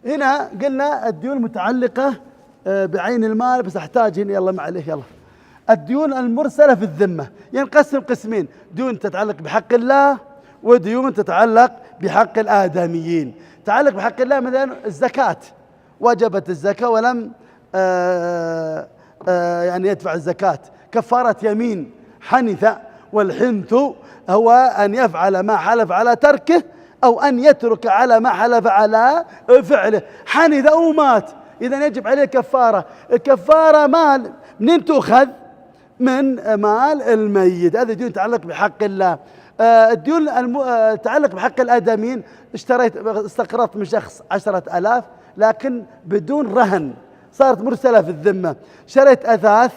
S1: هنا قلنا الديون المتعلقة بعين المال، بس أحتاج هنا يلا معليه يلا. الديون المرسلة في الذمة ينقسم قسمين: ديون تتعلق بحق الله وديون تتعلق بحق الآدميين. تتعلق بحق الله مثلا الزكاة، وجبت الزكاة ولم يعني يدفع الزكاة، كفارة يمين حنث، والحنث هو أن يفعل ما حلف على تركه أو أن يترك على ما حلف على فعله. حنث أو مات، إذن يجب عليه كفارة. الكفارة مال منين تؤخذ؟ من مال الميت. هذه ديون تتعلق بحق الله. الديون تتعلق بحق الآدميين: استقرضت من شخص 10,000 لكن بدون رهن، صارت مرسلة في الذمة. شريت أثاث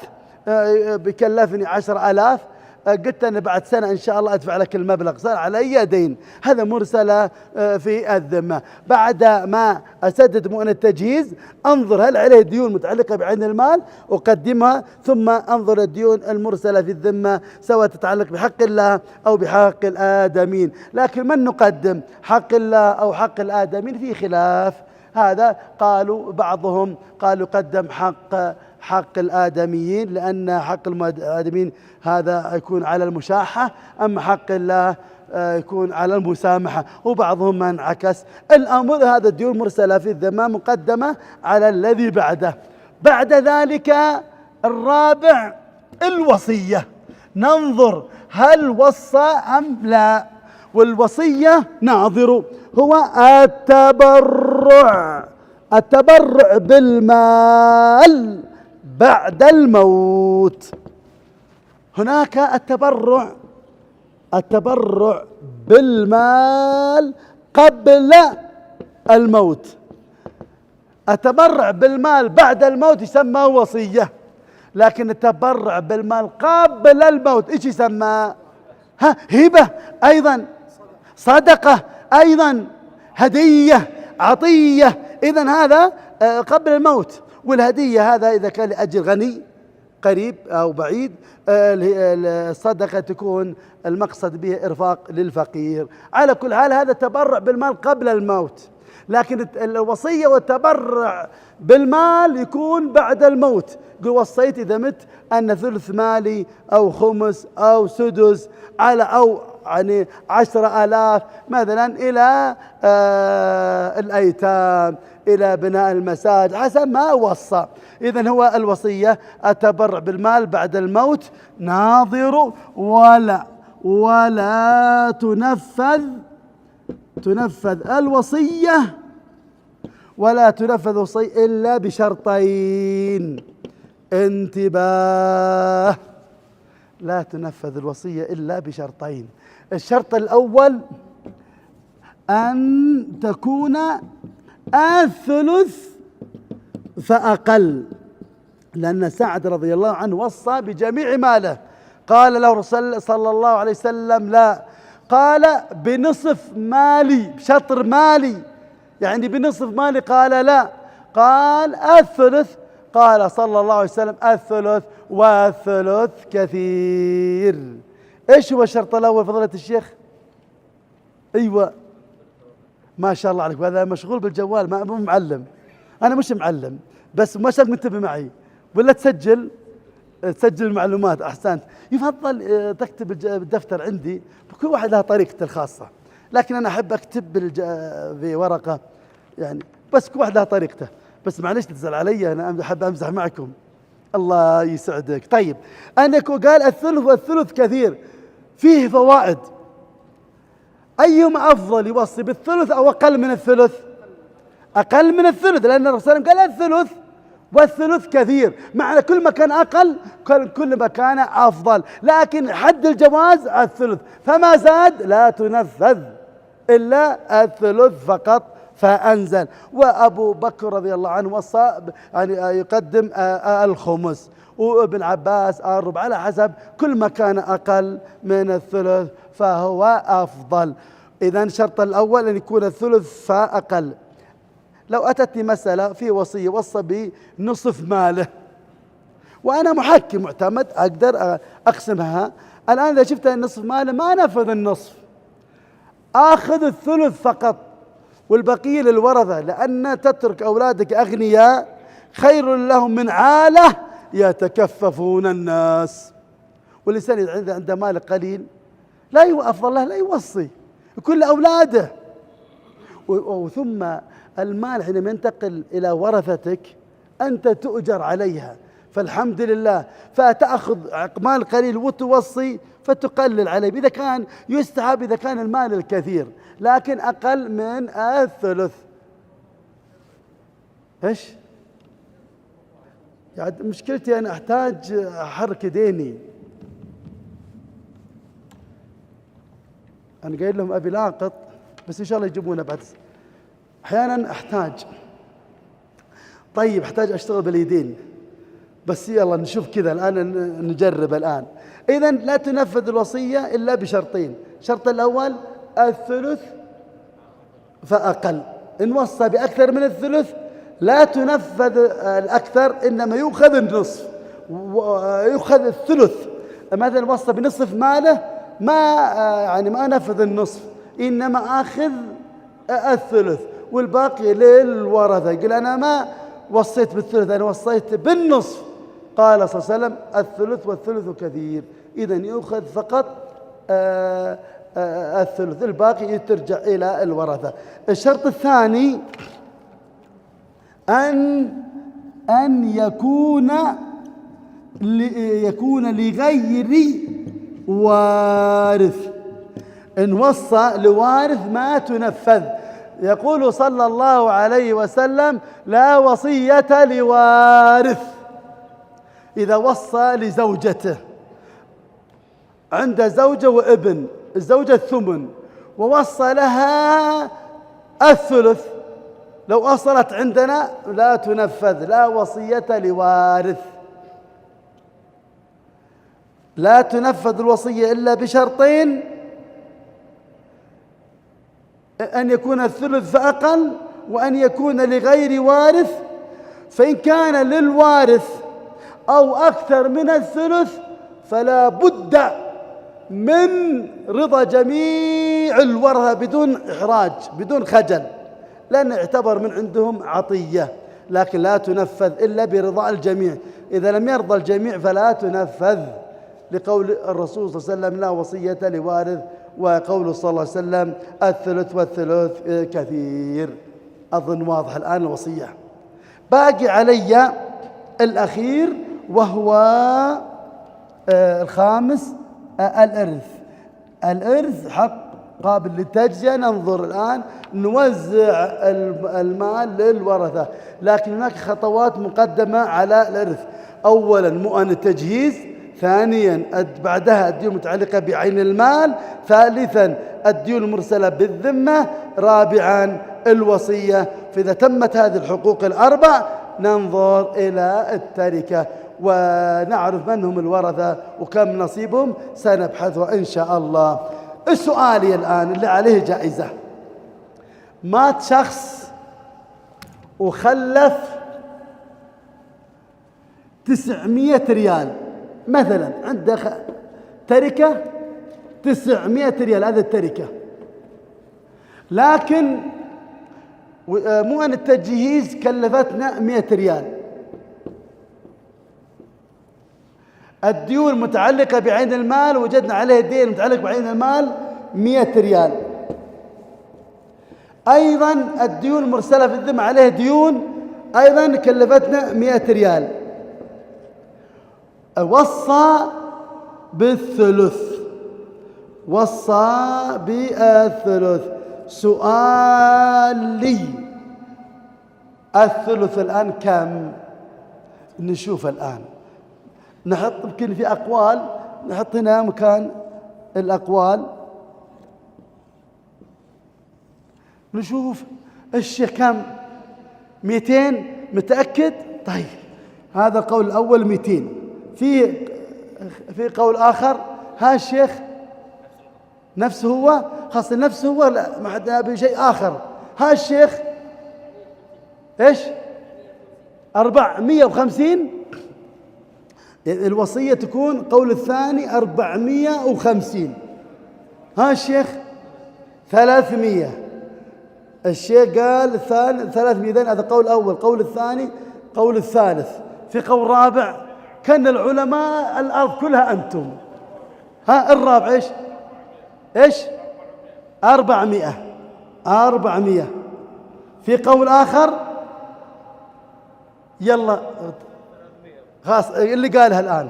S1: بكلفني 10,000، قلت أنا بعد سنة إن شاء الله أدفع لك المبلغ، صار علي دين، هذا مرسلة في الذمة. بعد ما أسدد مؤن التجهيز أنظر هل عليه ديون متعلقة بعين المال أقدمها، ثم أنظر الديون المرسلة في الذمة سواء تتعلق بحق الله أو بحق الآدمين. لكن من نقدم، حق الله أو حق الآدمين؟ في خلاف. هذا قالوا بعضهم قالوا قدم حق الآدميين لأن حق الآدميين هذا يكون على المشاحة، أما حق الله يكون على المسامحة، وبعضهم ما انعكس الأمر. هذا الديون مرسلة في الذمة مقدمة على الذي بعده. بعد ذلك الرابع الوصية، ننظر هل وصى أم لا. والوصية ناظر هو التبرع بالمال بعد الموت. هناك التبرع بالمال قبل الموت. التبرع بالمال بعد الموت يسمى وصية، لكن التبرع بالمال قبل الموت ايش يسمى؟ هبة أيضا، صدقة أيضا، هدية، عطية. إذن هذا قبل الموت. والهدية هذا إذا كان لأجل غني قريب أو بعيد، الصدقة تكون المقصد به إرفاق للفقير. على كل حال هذا تبرع بالمال قبل الموت، لكن الوصية والتبرع بالمال يكون بعد الموت. قل وصيت إذا مت أن ثلث مالي أو خمس أو سدس على أو يعني 10,000 مثلا إلى الأيتام، إلى بناء المساجد، حسب ما وصى. إذن هو الوصية التبرع بالمال بعد الموت ناظر ولا تنفذ الوصية ولا تنفذ وصية إلا بشرطين. انتباه، لا تنفذ الوصية إلا بشرطين. الشرط الأول أن تكون الثلث فأقل، لأن سعد رضي الله عنه وصى بجميع ماله، قال له رسول صلى الله عليه وسلم لا، قال بنصف مالي، بشطر مالي، يعني بنصف مالي، قال لا، قال الثلث، قال صلى الله عليه وسلم الثلث والثلث كثير. ايش هو الشرط الاول فضيلة الشيخ؟ ايوه ما شاء الله عليك، وهذا مشغول بالجوال، ما مو معلم، انا مش معلم، بس ما شرط منتبه معي ولا تسجل المعلومات. أحسنت. يفضل تكتب الدفتر عندي، كل واحد لها طريقته الخاصة، لكن أنا أحب أكتب في ورقة يعني، بس كل واحد لها طريقته. بس معلش تزعل علي، أنا أحب أمزح معكم. الله يسعدك. طيب أنا قال الثلث والثلث كثير، فيه فوائد. أيهما أفضل، يوصي بالثلث أو أقل من الثلث؟ أقل من الثلث، لأن الرسول صلى الله عليه وسلم قال الثلث والثلث كثير، معنى كل ما كان أقل كل ما كان أفضل، لكن حد الجواز الثلث، فما زاد لا تنفذ إلا الثلث فقط. فأنزل. وأبو بكر رضي الله عنه وصى يعني يقدم الخمس، وابن عباس الربع، على حسب كل ما كان أقل من الثلث فهو أفضل. إذن الشرط الأول أن يكون الثلث فأقل. لو أتتني مسألة في وصية وصى بنصف ماله، وأنا محكم معتمد أقدر أقسمها، الآن إذا شفت نصف ماله ما نفذ النصف، آخذ الثلث فقط والبقية للورثة، لأن تترك أولادك أغنياء خير لهم من عالة يتكففون الناس. والإنسان عنده مال قليل لا أفضل له لا يوصي، يكون لأولاده. وثم المال حينما ينتقل إلى ورثتك أنت تؤجر عليها، فالحمد لله، فتأخذ مال قليل وتوصي فتقلل عليه، إذا كان يستحب إذا كان المال الكثير، لكن أقل من الثلث. إيش؟ يعني مشكلتي أنا أحتاج أحرك يديني. أنا قايل لهم أبي لاقط، بس إن شاء الله يجيبونه بعد. أحيانا أحتاج، طيب أحتاج أشتغل باليدين، بس يلا نشوف كذا الآن، نجرب الآن. إذن لا تنفذ الوصية إلا بشرطين. الشرط الأول الثلث فأقل، إن وصى بأكثر من الثلث لا تنفذ الأكثر، إنما يؤخذ النصف ويؤخذ الثلث. مثلا وصى بنصف ماله ما نفذ النصف، إنما أخذ الثلث والباقي للورثة. يقول أنا ما وصيت بالثلث، أنا وصيت بالنصف. قال صلى الله عليه وسلم الثلث والثلث كثير، إذن يؤخذ فقط الثلث، الباقي ترجع إلى الورثة. الشرط الثاني أن يكون لغير وارث. إن وصى لوارث ما تنفذ. يقول صلى الله عليه وسلم لا وصية لوارث. إذا وصى لزوجته، عنده زوجة وابن، الزوجة الثمن، ووصى لها الثلث، لو أصلت عندنا لا تنفذ، لا وصية لوارث. لا تنفذ الوصية إلا بشرطين: أن يكون الثلث فأقل، وأن يكون لغير وارث. فإن كان للوارث أو أكثر من الثلث فلا بد من رضا جميع الورثة بدون إحراج بدون خجل، لأن يعتبر من عندهم عطية، لكن لا تنفذ إلا برضاء الجميع. إذا لم يرضى الجميع فلا تنفذ، لقول الرسول صلى الله عليه وسلم لا وصية لوارث، وقوله صلى الله عليه وسلم الثلث والثلث كثير. أظن واضح الآن الوصية. باقي علي الأخير وهو الخامس، الإرث حق قابل للتجزئة. ننظر الآن نوزع المال للورثة، لكن هناك خطوات مقدمة على الإرث. أولا مؤن التجهيز، ثانيا بعدها الديون المتعلقة بعين المال، ثالثا الديون المرسلة بالذمة، رابعا الوصية. فإذا تمت هذه الحقوق الأربع ننظر إلى التركة ونعرف من هم الورثة وكم نصيبهم، سنبحثه إن شاء الله. السؤال الآن اللي عليه جائزة: مات شخص وخلف 900 ريال مثلا، عنده تركة 900 ريال، هذا التركة، لكن مؤن التجهيز كلفتنا 100 ريال، الديون المتعلقة بعين المال وجدنا عليه دين متعلق بعين المال 100 ريال. أيضا الديون المرسلة في الذمة عليه ديون أيضا كلفتنا 100 ريال. وصى بالثلث، وصى بالثلث. سؤالي الثلث الآن كم؟ نشوف الآن، نحط يمكن في أقوال، نحط هنا مكان الأقوال نشوف الشيخ كم؟ 200 متأكد؟ طيب هذا القول الأول 200. في قول آخر ها الشيخ نفسه هو، خاصة نفسه هو، لا ما حد بشيء آخر. ها الشيخ إيش؟ 450. الوصية تكون قول الثاني 450. ها الشيخ 300. الشيخ قال 300. إذن هذا قول الأول، قول الثاني، قول الثالث. في قول رابع كان العلماء الأرض كلها أنتم. ها الرابع إيش؟ إيش؟ 400. 400. في قول آخر يلا خلاص اللي قالها الآن.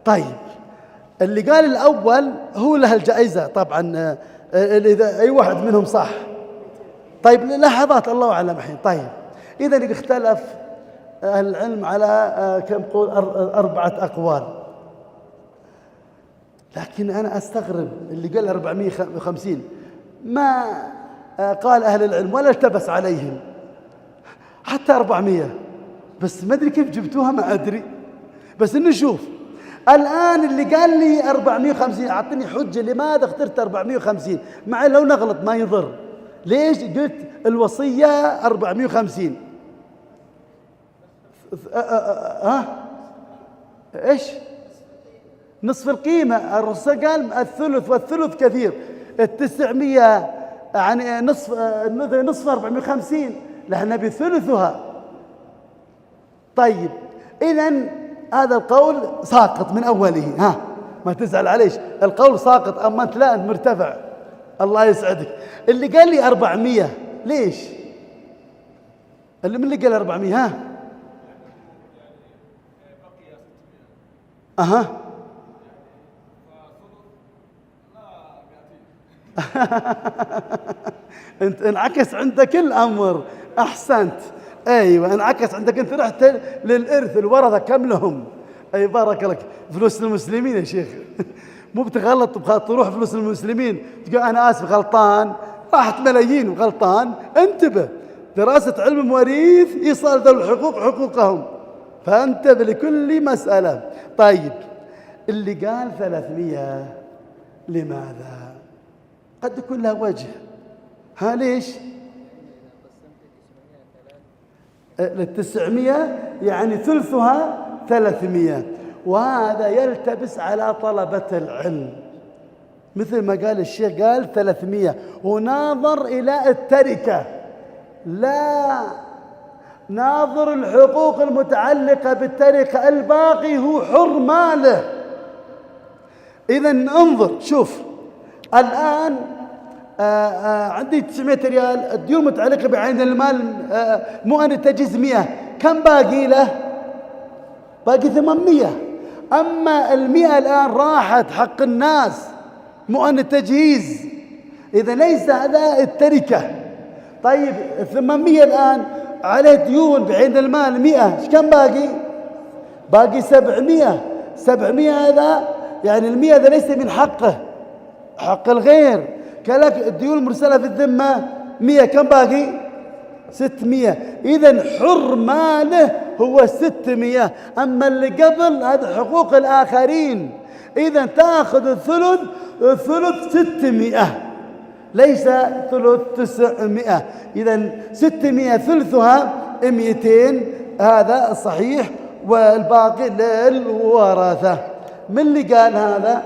S1: طيب اللي قال الأول هو له الجائزة طبعا، إذا أي واحد منهم صح. طيب لحظات الله أعلم الحين. طيب إذا اختلف أهل العلم على كم قول؟ 4 أقوال. لكن أنا أستغرب اللي قال 450 ما قال أهل العلم ولا التبس عليهم حتى 400. بس ما أدري كيف جبتوها، ما أدري، بس نشوف الآن. اللي قال لي 450 أعطني حجة لماذا اخترت 450 مع لو نغلط ما يضر. ليش قلت الوصية 450؟ إيش؟ نصف القيمة. الرسول قال الثلث والثلث كثير. 900 يعني نصف 450، لأن نبي ثلثها. طيب إذن هذا القول ساقط من أوله. ها ما تزعل عليش، القول ساقط. أما أنت لا، أنت مرتفع. الله يسعدك. اللي قال لي 400 ليش؟ من اللي قال 400؟ ها أها أنت انعكس عندك الأمر. أحسنت. أيوة انعكس عندك. أنت رحت للإرث، الورثة كم لهم؟ أي بارك لك. فلوس المسلمين يا شيخ. مو بتغلط تروح فلوس المسلمين تقول أنا آسف غلطان، راحت ملايين وغلطان. انتبه، دراسة علم المواريث إيصال ذوي الحقوق حقوقهم، فانتبه لكل مسألة. طيب اللي قال 300 لماذا؟ قد يكون له وجه. ها ليش؟ 900 يعني ثلثها 300، وهذا يلتبس على طلبة العلم. مثل ما قال الشيخ قال 300 وناظر إلى التركة، لا ناظر الحقوق المتعلقة بالتركة، الباقي هو حر ماله. إذن انظر شوف الآن عندي 900 ريال الديون متعلقة بعين المال، مؤن التجهيز 100، كم باقي له؟ باقي 800. أما 100 الآن راحت حق الناس مؤن التجهيز، إذا ليس هذا التركة. طيب 800 الآن عليه ديون بعين المال 100، كم باقي؟ باقي 700. 700 هذا يعني 100 هذا ليس من حقه، حق الغير. كذلك الديون المرسلة في الذمة 100، كم باقي؟ 600. إذن حر ماله هو 600. أما اللي قبل هذا حقوق الآخرين. إذن تأخذ الثلث 600 ليس ثلث 900. إذن 600 ثلثها 200، هذا صحيح، والباقي للورثة. من اللي قال هذا؟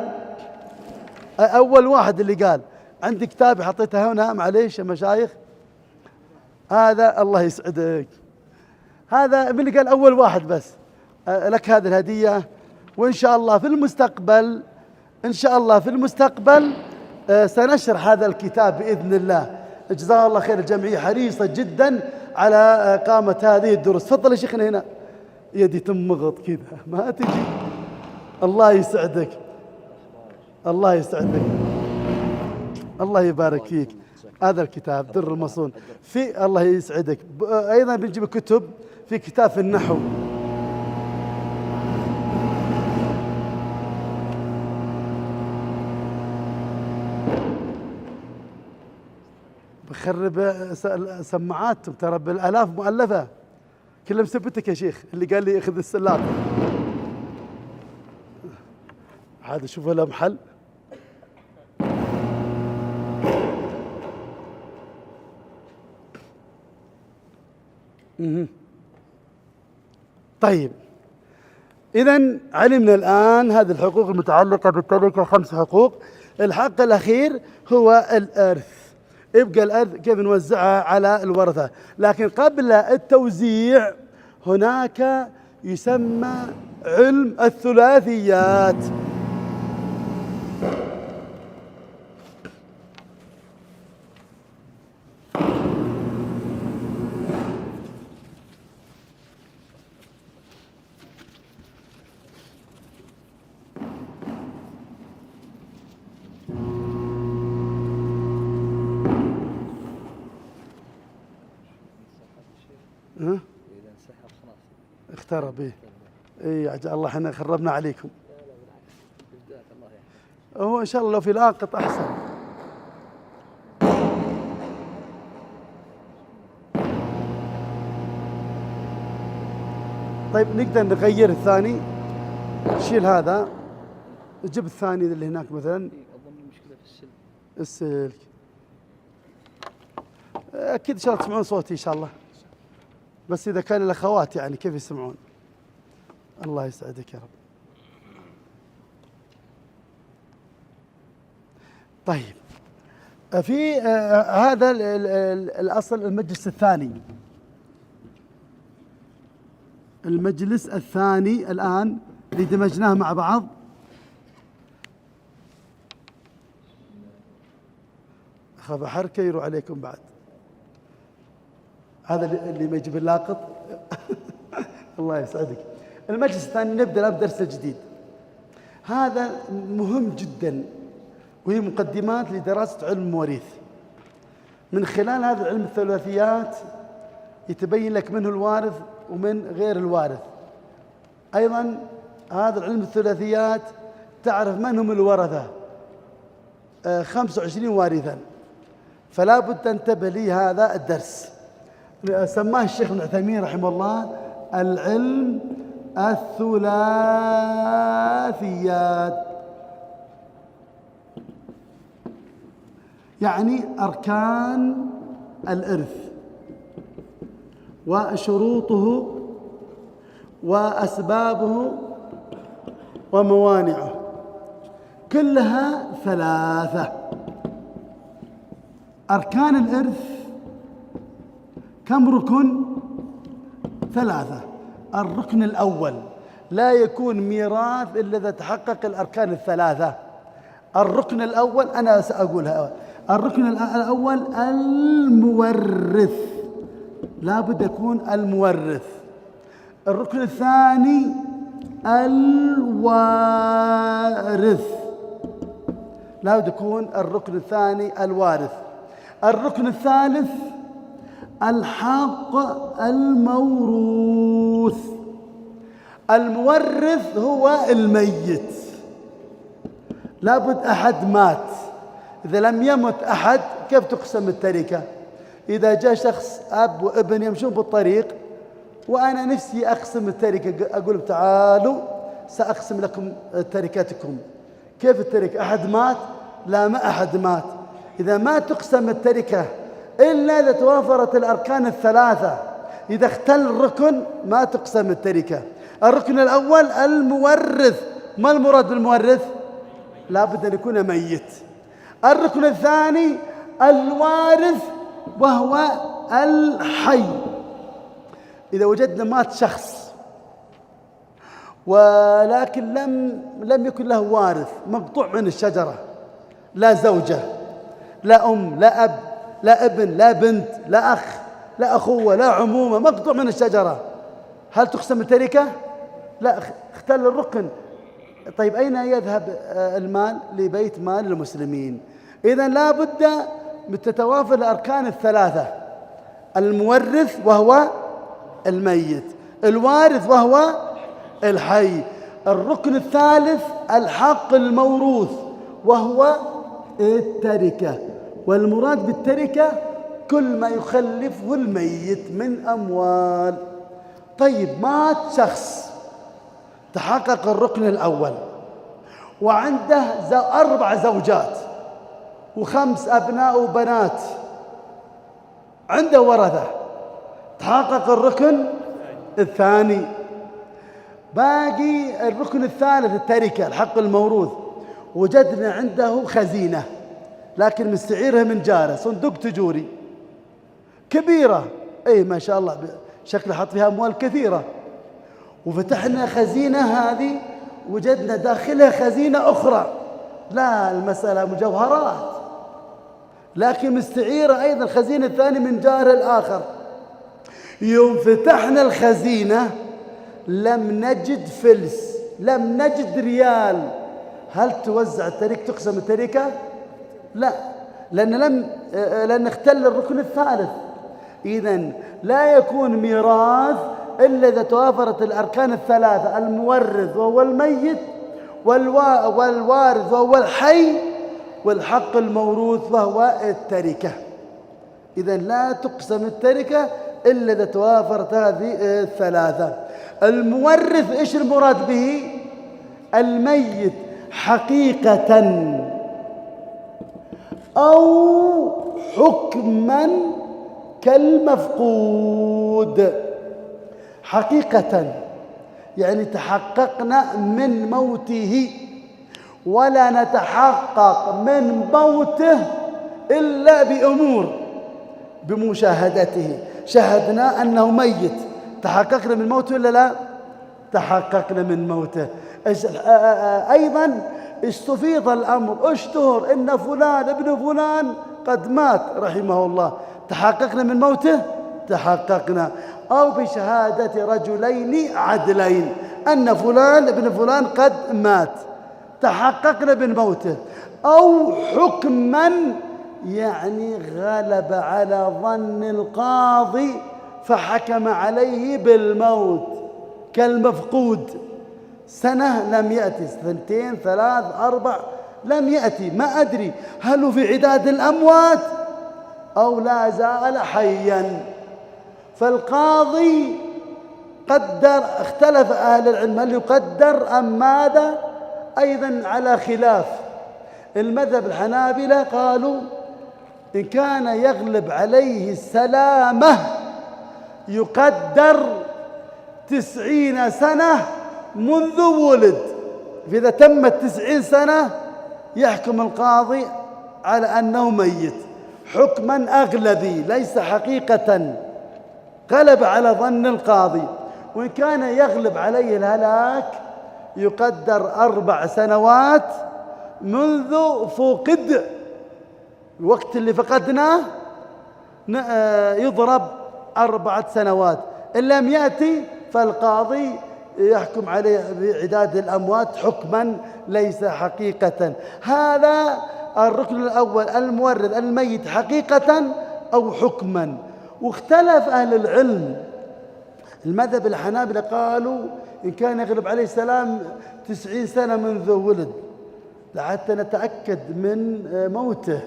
S1: أول واحد اللي قال، عندي كتابي حطيته هنا معليش يا مشايخ، هذا الله يسعدك، هذا من اللي قال أول واحد. بس لك هذه الهدية، وإن شاء الله في المستقبل إن شاء الله في المستقبل سنشرح هذا الكتاب بإذن الله. جزاه الله خير. الجمعية حريصة جدا على إقامة هذه الدروس. تفضل يا شيخنا هنا. يدي تمغط كذا ما تجي. الله يسعدك، الله يسعدك، الله يبارك فيك. هذا الكتاب در المصون في الله يسعدك. أيضا بنجيب كتب في كتاب في النحو. بخرب سماعاتهم ترى بالآلاف مؤلفة كلها مثبتك يا شيخ. اللي قال لي اخذ السلاط هذا شوف له محل. طيب إذن علمنا الآن هذه الحقوق المتعلقة بالتركة 5 حقوق. الحق الأخير هو الإرث. يبقى الإرث كيف نوزعها على الورثة، لكن قبل التوزيع هناك يسمى علم الثلاثيات. اخترب به. اي عجل الله احنا خربنا عليكم. هو ان شاء الله لو في لاقط احسن. طيب نقدر نغير الثاني، نشيل هذا نجيب الثاني اللي هناك مثلا.
S2: اظن المشكله في
S1: السلك. اكيد ان شاء الله تسمعون صوتي ان شاء الله، بس اذا كان الاخوات يعني كيف يسمعون؟ الله يسعدك يا رب. طيب في هذا الأصل المجلس الثاني. المجلس الثاني الآن اللي دمجناه مع بعض. أخاف حركة يروح عليكم بعد. هذا اللي ما يجيب اللاقط. الله يسعدك. المجلس الثاني نبدأ بدرس الجديد. هذا مهم جدا، وهي مقدمات لدراسة علم المواريث. من خلال هذا علم الثلاثيات يتبين لك منه الوارث ومن غير الوارث. أيضا هذا علم الثلاثيات تعرف من هم الورثة. 25 وارثا، فلا بد تنتبه لي هذا الدرس. سماه الشيخ ابن عثيمين رحمه الله العلم الثلاثيات، يعني أركان الإرث وشروطه وأسبابه وموانعه، كلها 3. أركان الإرث كم ركن؟ 3. الركن الأول لا يكون ميراث إلا إذا تحقق الأركان 3. الركن الأول أنا سأقولها. الركن الأول المورث، لا بد يكون المورث. الركن الثاني الوارث، لا بد يكون الركن الثاني الوارث. الركن الثالث الحق الموروث. المورث هو الميت، لابد أحد مات. إذا لم يمت أحد كيف تقسم التركة؟ إذا جاء شخص أب وابن يمشون بالطريق وأنا نفسي أقسم التركة، أقول تعالوا سأقسم لكم تركتكم. كيف التركة؟ أحد مات؟ لا، ما أحد مات. إذا ما تقسم التركة إلا إذا توافرت الأركان 3. إذا اختل الركن ما تقسم التركة. الركن الأول المورث. ما المراد بالمورث؟ لا بد أن يكون ميت. الركن الثاني الوارث وهو الحي. إذا وجدنا مات شخص ولكن لم يكن له وارث، مقطوع من الشجرة، لا زوجة لا أم لا أب لا ابن لا بنت لا أخ لا أخوة لا عمومة، مقطوع من الشجرة، هل تقسم التركة؟ لا، اختل الركن. طيب أين يذهب المال؟ لبيت مال المسلمين. إذن لا بد من تتوافر الأركان الثلاثة: المورث وهو الميت، الوارث وهو الحي، الركن الثالث الحق الموروث وهو التركة. والمراد بالتركة كل ما يخلفه الميت من أموال. طيب مات شخص، تحقق الركن الأول، وعنده 4 زوجات و5 أبناء وبنات، عنده ورثة، تحقق الركن الثاني. باقي الركن الثالث التركة، الحق الموروث. وجدنا عنده خزينة لكن مستعيرها من جاره، صندوق تجوري كبيرة، أي ما شاء الله شكله حط فيها أموال كثيرة. وفتحنا خزينة هذه وجدنا داخلها خزينة أخرى، لا المسألة مجوهرات، لكن مستعيرة أيضا الخزينة الثانية من جاره الآخر. يوم فتحنا الخزينة لم نجد فلس، لم نجد ريال. هل توزع التركة، تقسم التركة؟ لا، لأن اختل الركن الثالث. إذن لا يكون ميراث إلا إذا توافرت الأركان الثلاثة: المورث وهو الميت، والوارث وهو الحي، والحق الموروث وهو التركة. إذن لا تقسم التركة إلا إذا توافرت هذه الثلاثة. المورث إيش المراد به؟ الميت حقيقة أو حكما كالمفقود. حقيقة يعني تحققنا من موته، ولا نتحقق من موته إلا بأمور، بمشاهدته، شاهدنا أنه ميت، تحققنا من موته ولا لا؟ تحققنا من موته. أيضا استفيض الأمر، اشتهر إن فلان ابن فلان قد مات رحمه الله، تحققنا من موته؟ تحققنا. أو بشهادة رجلين عدلين أن فلان ابن فلان قد مات، تحققنا من موته. أو حكما يعني غلب على ظن القاضي فحكم عليه بالموت، كالمفقود، سنة لم يأتي، 2 3 4 لم يأتي، ما أدري هل هو في عداد الأموات أو لا زال حيا. فالقاضي قدر، اختلف أهل العلم هل يقدر أم ماذا، أيضا على خلاف. المذهب الحنابلة قالوا إن كان يغلب عليه السلامة يقدر 90 سنة منذ ولد، فإذا تمت 90 سنة يحكم القاضي على أنه ميت حكما أغلبي ليس حقيقة، غلب على ظن القاضي. وإن كان يغلب عليه الهلاك يقدر 4 سنوات منذ فقد، الوقت اللي فقدناه يضرب 4 سنوات. إن لم يأتي فالقاضي يحكم عليه بعداد الأموات حكما ليس حقيقة. هذا الركن الأول: المورث الميت حقيقة أو حكما. واختلف أهل العلم. المذهب الحنابلة قالوا إن كان يغلب عليه السلام 90 سنة منذ ولد لحتى نتأكد من موته،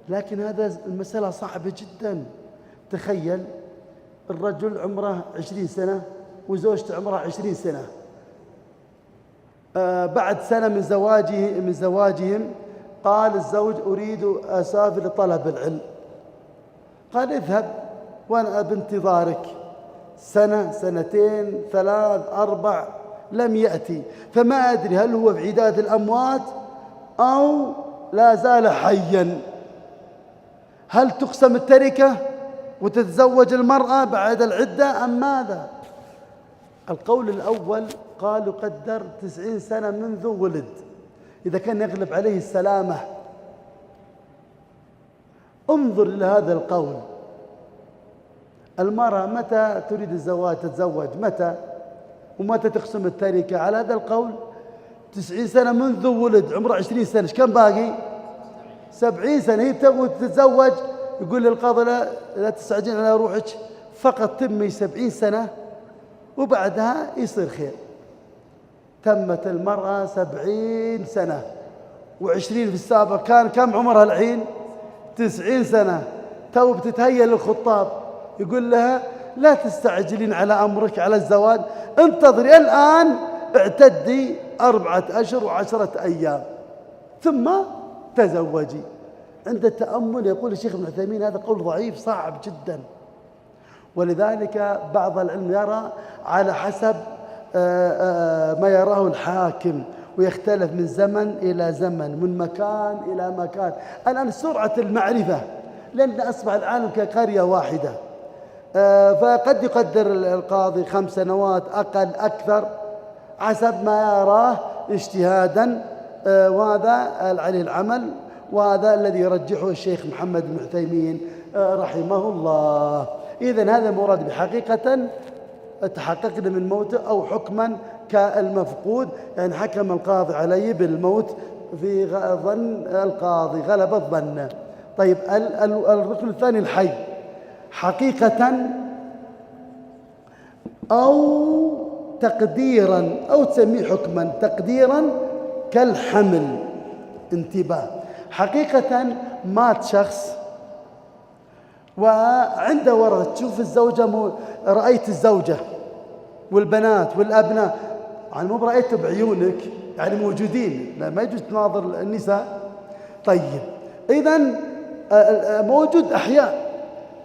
S1: لكن هذا المسألة صعبة جدا. تخيل الرجل عمره 20 سنة وزوجته عمرها 20 سنة، بعد سنة من زواجهم قال الزوج أريد أسافر لطلب العلم، قال اذهب وأنا بانتظارك. 1 2 3 4 لم يأتي، فما أدري هل هو في عداد الأموات أو لا زال حيا. هل تقسم التركة وتتزوج المرأة بعد العدة أم ماذا؟ القول الأول قال يقدر 90 سنة منذ ولد، إذا كان يغلب عليه السلامة. انظر إلى هذا القول، المرأة متى تريد الزواج تتزوج متى، ومتى تقسم التركة؟ على هذا القول 90 سنة منذ ولد، عمره 20 سنة، ايش كم باقي؟ 70 سنة. هي تبغى تتزوج، يقول للقاضي لا تستعجلين على روحك، فقط تمي 70 سنة وبعدها يصير خير. تمت المرأة 70 سنة و20 في السابق، كان كم عمرها الحين؟ 90 سنة. تو بتتهيأ للخطاب، يقول لها لا تستعجلين على أمرك على الزواج، انتظري الآن، اعتدي 4 أشهر و10 أيام ثم تزوجي. عند التأمل يقول الشيخ ابن عثيمين هذا قول ضعيف صعب جدا، ولذلك بعض العلم يرى على حسب ما يراه الحاكم، ويختلف من زمن إلى زمن، من مكان إلى مكان. الآن سرعة المعرفة، لأن أصبح العالم كقرية واحدة، فقد يقدر القاضي 5 سنوات أقل أكثر حسب ما يراه اجتهادا، وهذا عليه العمل، وهذا الذي يرجحه الشيخ محمد بن عثيمين رحمه الله. إذن هذا المراد بحقيقة تحققنا من موته، أو حكما كالمفقود، يعني حكم القاضي عليه بالموت في ظن القاضي، غلب الظن. طيب الركن الثاني الحي، حقيقة أو تقديرا، أو تسميه حكما تقديرا كالحمل. انتباه، حقيقة مات شخص وعنده ورثة، تشوف الزوجة، رأيت الزوجة والبنات والأبناء، يعني مو برأيته بعيونك، يعني موجودين، لا ما يجوز تناظر النساء. طيب إذن موجود أحياء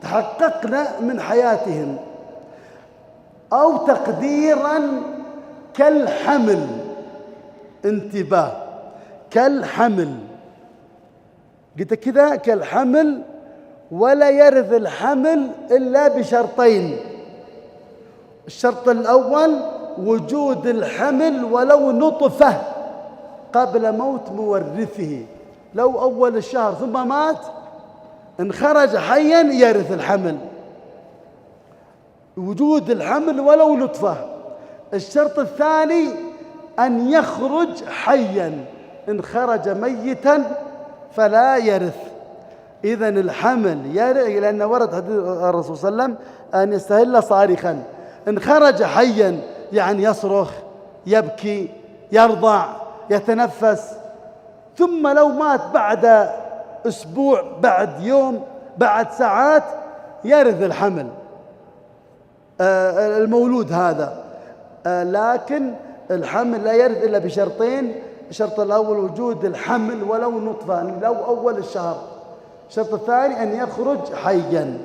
S1: تحققنا من حياتهم. أو تقديرا كالحمل، انتباه، كالحمل، قلت كذا كالحمل، ولا يرث الحمل إلا بشرطين. الشرط الأول وجود الحمل ولو نطفة قبل موت مورثه، لو أول الشهر ثم مات إن خرج حيا يرث الحمل، وجود الحمل ولو نطفة. الشرط الثاني أن يخرج حيا، إن خرج ميتا فلا يرث. إذن الحمل يرث، لأن ورد حديث الرسول صلى الله عليه وسلم أن يستهل صارخا، إن خرج حيا يعني يصرخ، يبكي، يرضع، يتنفس. ثم لو مات بعد أسبوع، بعد يوم، بعد ساعات، يرث الحمل المولود هذا. لكن الحمل لا يرث إلا بشرطين. الشرط الأول وجود الحمل ولو نطفة، لو أول الشهر. الشرط الثاني أن يخرج حيا.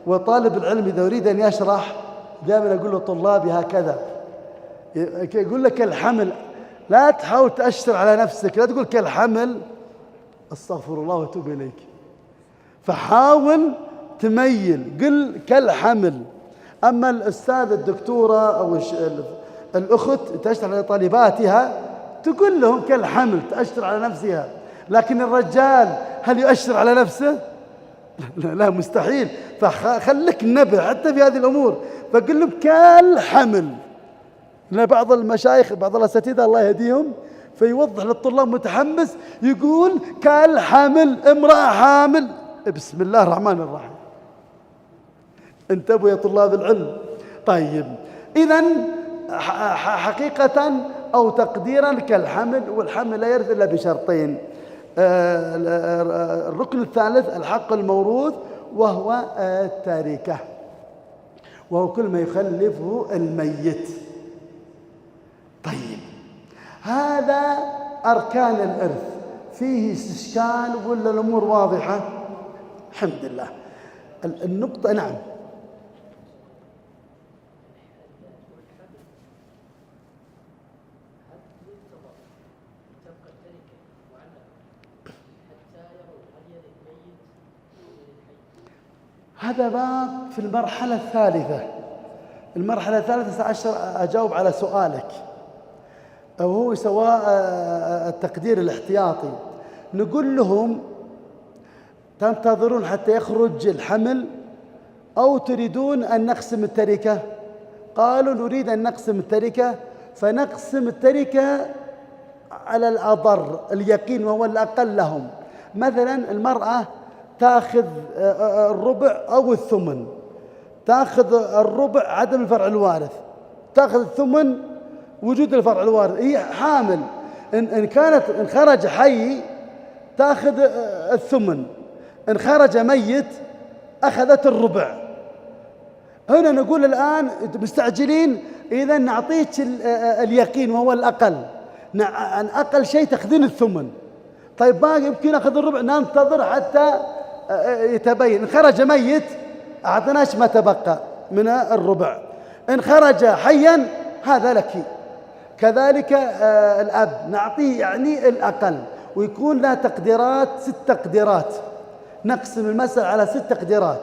S1: وطالب العلم إذا يريد أن يشرح، دائما أقول لطلابي هكذا، يقول لك الحمل، لا تحاول تأشر على نفسك، لا تقول كالحمل، استغفر الله واتوب إليك، فحاول تميل، قل كالحمل. أما الأستاذ الدكتورة أو الأخت تشرح لطالباتها تقول لهم كالحمل، تأشر على نفسها. لكن الرجال هل يؤشر على نفسه؟ لا مستحيل. فخلك نبه حتى في هذه الأمور، فقل لهم كالحمل. لأن بعض المشايخ، بعض الأساتذة الله يهديهم، فيوضح للطلاب متحمس، يقول كالحمل، امرأة حامل. بسم الله الرحمن الرحيم. انتبهوا يا طلاب العلم. طيب إذن حقيقة أو تقديرا كالحمل، والحمل لا يرث إلا بشرطين. الركن الثالث الحق الموروث، وهو التركة، وهو كل ما يخلفه الميت. طيب هذا أركان الإرث، فيه استشكال ولا الأمور واضحة؟ الحمد لله. النقطة، نعم، هذا باب في المرحلة الثالثة، المرحلة الثالثة عشر أجاوب على سؤالك، وهو سواء التقدير الاحتياطي. نقول لهم تنتظرون حتى يخرج الحمل أو تريدون أن نقسم التركة؟ قالوا نريد أن نقسم التركة، فنقسم التركة على الأضر اليقين وهو الأقل لهم. مثلا المرأة تأخذ الربع أو الثمن، تأخذ الربع عدم الفرع الوارث، تأخذ الثمن وجود الفرع الوارث، هي حامل. إن خرج حي تأخذ الثمن، إن خرج ميت أخذت الربع. هنا نقول الآن مستعجلين، إذا نعطيك اليقين وهو الأقل، أقل شيء تأخذين الثمن. طيب باقي يمكن أخذ الربع، ننتظر حتى يتبين. إن خرج ميت أعطناش ما تبقى من الربع، إن خرج حيا هذا لك. كذلك الأب نعطيه يعني الأقل، ويكون له تقديرات 6 تقديرات. نقسم المسألة على 6 تقديرات: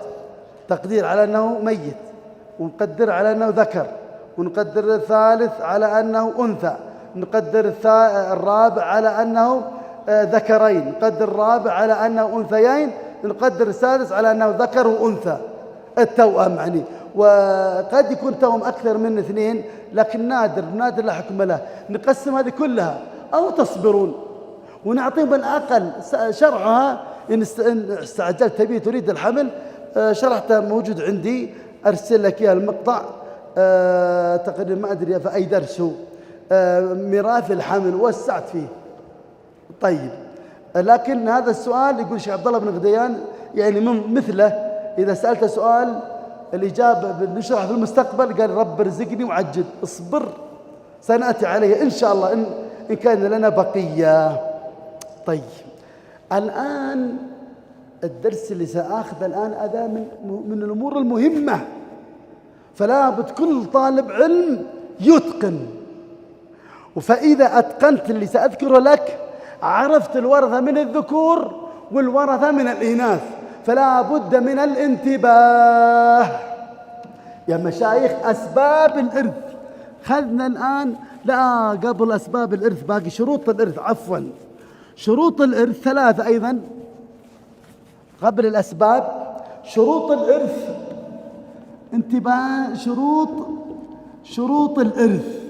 S1: تقدير على أنه ميت، ونقدر على أنه ذكر، ونقدر الثالث على أنه أنثى، نقدر الرابع على أنه ذكرين، نقدر الرابع على أنه أنثيين، نقدر السادس على أنه ذكر وأنثى، التوأم يعني. وقد يكون توأم أكثر من 2، لكن نادر لا حكم له. نقسم هذه كلها أو تصبرون ونعطيهم الأقل. شرحها إن استعجلت تبي تريد الحمل، شرحته موجود عندي، أرسل لك إياه المقطع. تقريبا ما أدري في أي درس هو، ميراث الحمل وسعت فيه. طيب، لكن هذا السؤال يقول الشيخ عبد الله بن غديان يعني مثله، إذا سألت سؤال الإجابة بنشرح في المستقبل، قال رب ارزقني وعجل، اصبر سنأتي عليه إن شاء الله إن كان لنا بقية. طيب، الآن الدرس اللي سأخذه الآن هذا من الأمور المهمة، فلا بد كل طالب علم يتقن. فإذا أتقنت اللي سأذكره لك عرفت الورثة من الذكور والورثة من الإناث، فلا بد من الانتباه يا مشايخ. أسباب الإرث خذنا الآن، لا قبل أسباب الإرث باقي شروط الإرث، عفوا شروط الإرث 3 أيضا قبل الأسباب. شروط الإرث، انتباه، شروط الإرث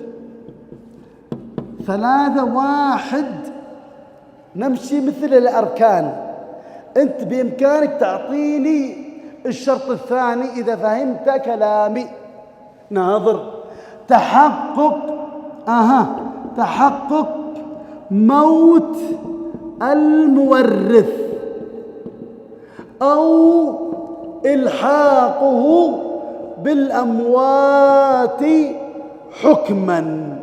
S1: 3. 1 نمشي مثل الأركان، أنت بإمكانك تعطيني الشرط الثاني إذا فهمت كلامي. ناظر تحقق موت المورث أو إلحاقه بالأموات حكما.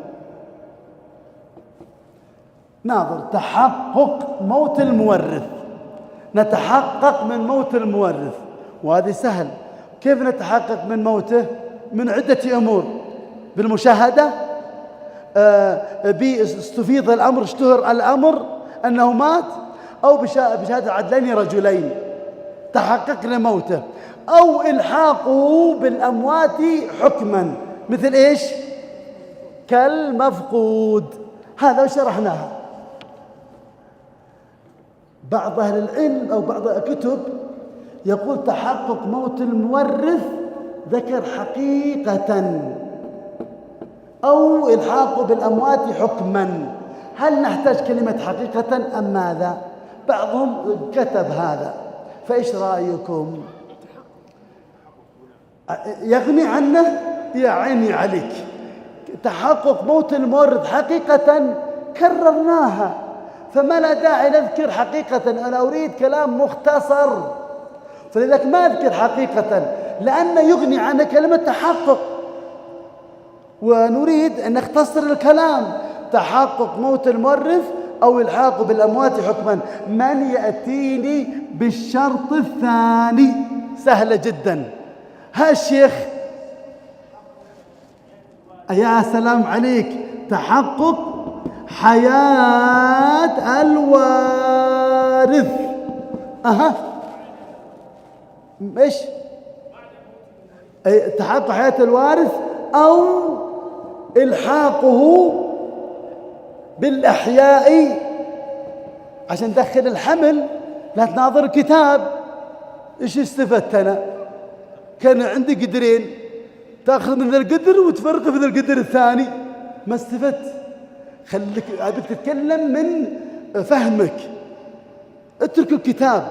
S1: ناظر تحقق موت المورث، نتحقق من موت المورث، وهذه سهل. كيف نتحقق من موته؟ من عدة أمور: بالمشاهدة، باستفيض الأمر، اشتهر الأمر أنه مات، أو بشهادة عدلين رجلين تحققنا موته، أو إلحاقه بالأموات حكما، مثل إيش؟ كالمفقود. هذا شرحناها. بعض أهل العلم أو بعض الكتب يقول تحقق موت المورث ذكر حقيقة أو إلحاقه بالأموات حكما. هل نحتاج كلمة حقيقة أم ماذا؟ بعضهم كتب هذا، فإيش رأيكم؟ يغني عنه؟ يا عيني عليك. تحقق موت المورث حقيقة كررناها، فما لا داعي نذكر حقيقة. أنا أريد كلام مختصر، فلذلك ما أذكر حقيقة، لأن يغني عن كلمة تحقق، ونريد أن نختصر الكلام. تحقق موت المورث أو إلحاقه بالأموات حكما. من يأتيني بالشرط الثاني؟ سهلة جدا. ها الشيخ، يا سلام عليك. تحقق حياة الوارث. إيش؟ تحقق حياة الوارث أو إلحاقه بالأحياء. عشان ندخل الحمل لا تناظر الكتاب. إيش استفدت أنا؟ كان عندي قدرين، تأخذ من ذا القدر وتفرق في ذا القدر الثاني، ما استفدت. خليك أبيك تتكلم من فهمك، اترك الكتاب.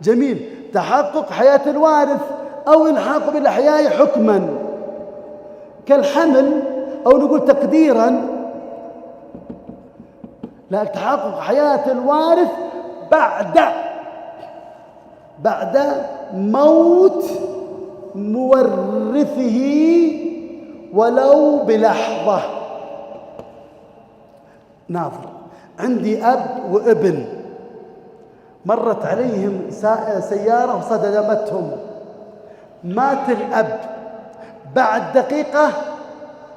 S1: جميل. تحقق حياة الوارث أو الحاق بالأحياء حكما كالحمل، أو نقول تقديرا لا، تحقق حياة الوارث بعد موت مورثه ولو بلحظة. ناظر، عندي أب وابن، مرت عليهم سيارة وصدمتهم، مات الأب، بعد دقيقة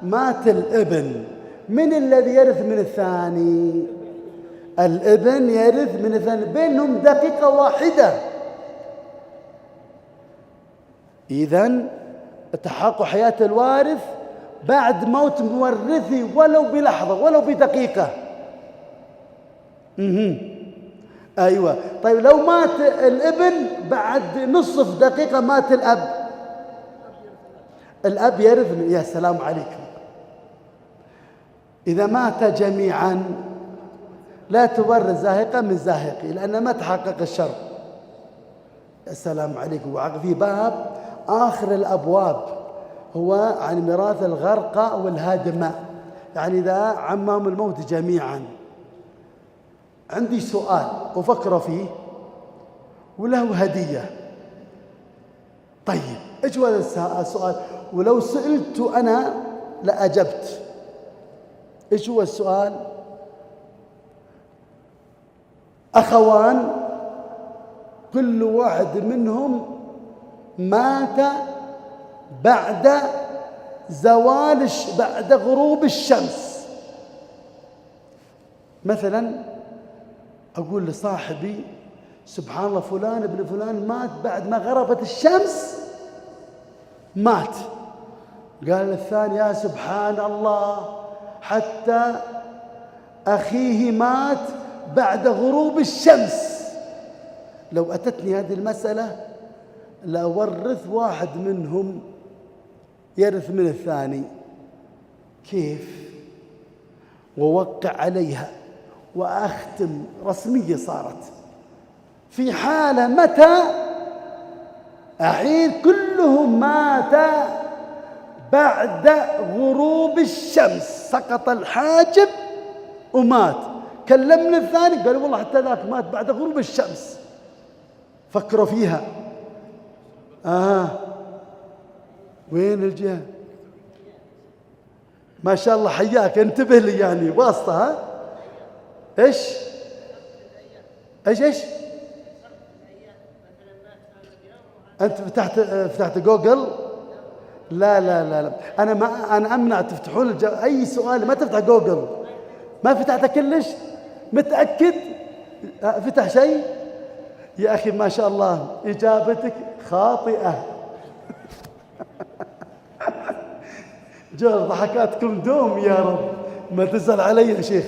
S1: مات الابن، من الذي يرث من الثاني؟ الابن يرث من الثاني، بينهم دقيقة واحدة. إذن تحقق حياة الوارث بعد موت مورثه ولو بلحظة ولو بدقيقة. أيوة. طيب لو مات الابن بعد نصف دقيقة مات الأب، الأب يرث. يا سلام عليكم. إذا مات جميعا لا تورث زاهقا من زاهقي، لأن ما تحقق الشرط. يا سلام عليكم. وفي باب آخر الأبواب هو عن ميراث الغرقى والهادمة، يعني إذا عمهم الموت جميعا. عندي سؤال أفكر فيه وله هدية. طيب إيش هو السؤال؟ ولو سئلت أنا لأجبت. إيش هو السؤال؟ أخوان كل واحد منهم مات بعد بعد غروب الشمس. مثلا أقول لصاحبي سبحان الله فلان ابن فلان مات بعد ما غربت الشمس، مات. قال الثاني يا سبحان الله حتى أخيه مات بعد غروب الشمس. لو أتتني هذه المسألة لأورث واحد منهم يرث من الثاني. كيف؟ ووقع عليها وأختم رسمية صارت. في حالة متى أعيد كلهم مات بعد غروب الشمس، سقط الحاجب ومات. كلمني الثاني قال والله حتى ذاك مات بعد غروب الشمس. فكروا فيها. وين الجهة؟ ما شاء الله حياك، انتبه لي يعني واسطة. ها ايش انت فتحت جوجل؟ لا لا لا لا، انا امنع تفتحون اي سؤال، ما تفتح جوجل. ما فتحت كلش؟ متأكد؟ فتح شيء؟ يا أخي ما شاء الله إجابتك خاطئة. جل ضحكاتكم دوم يا رب، ما تزعل علي يا شيخ.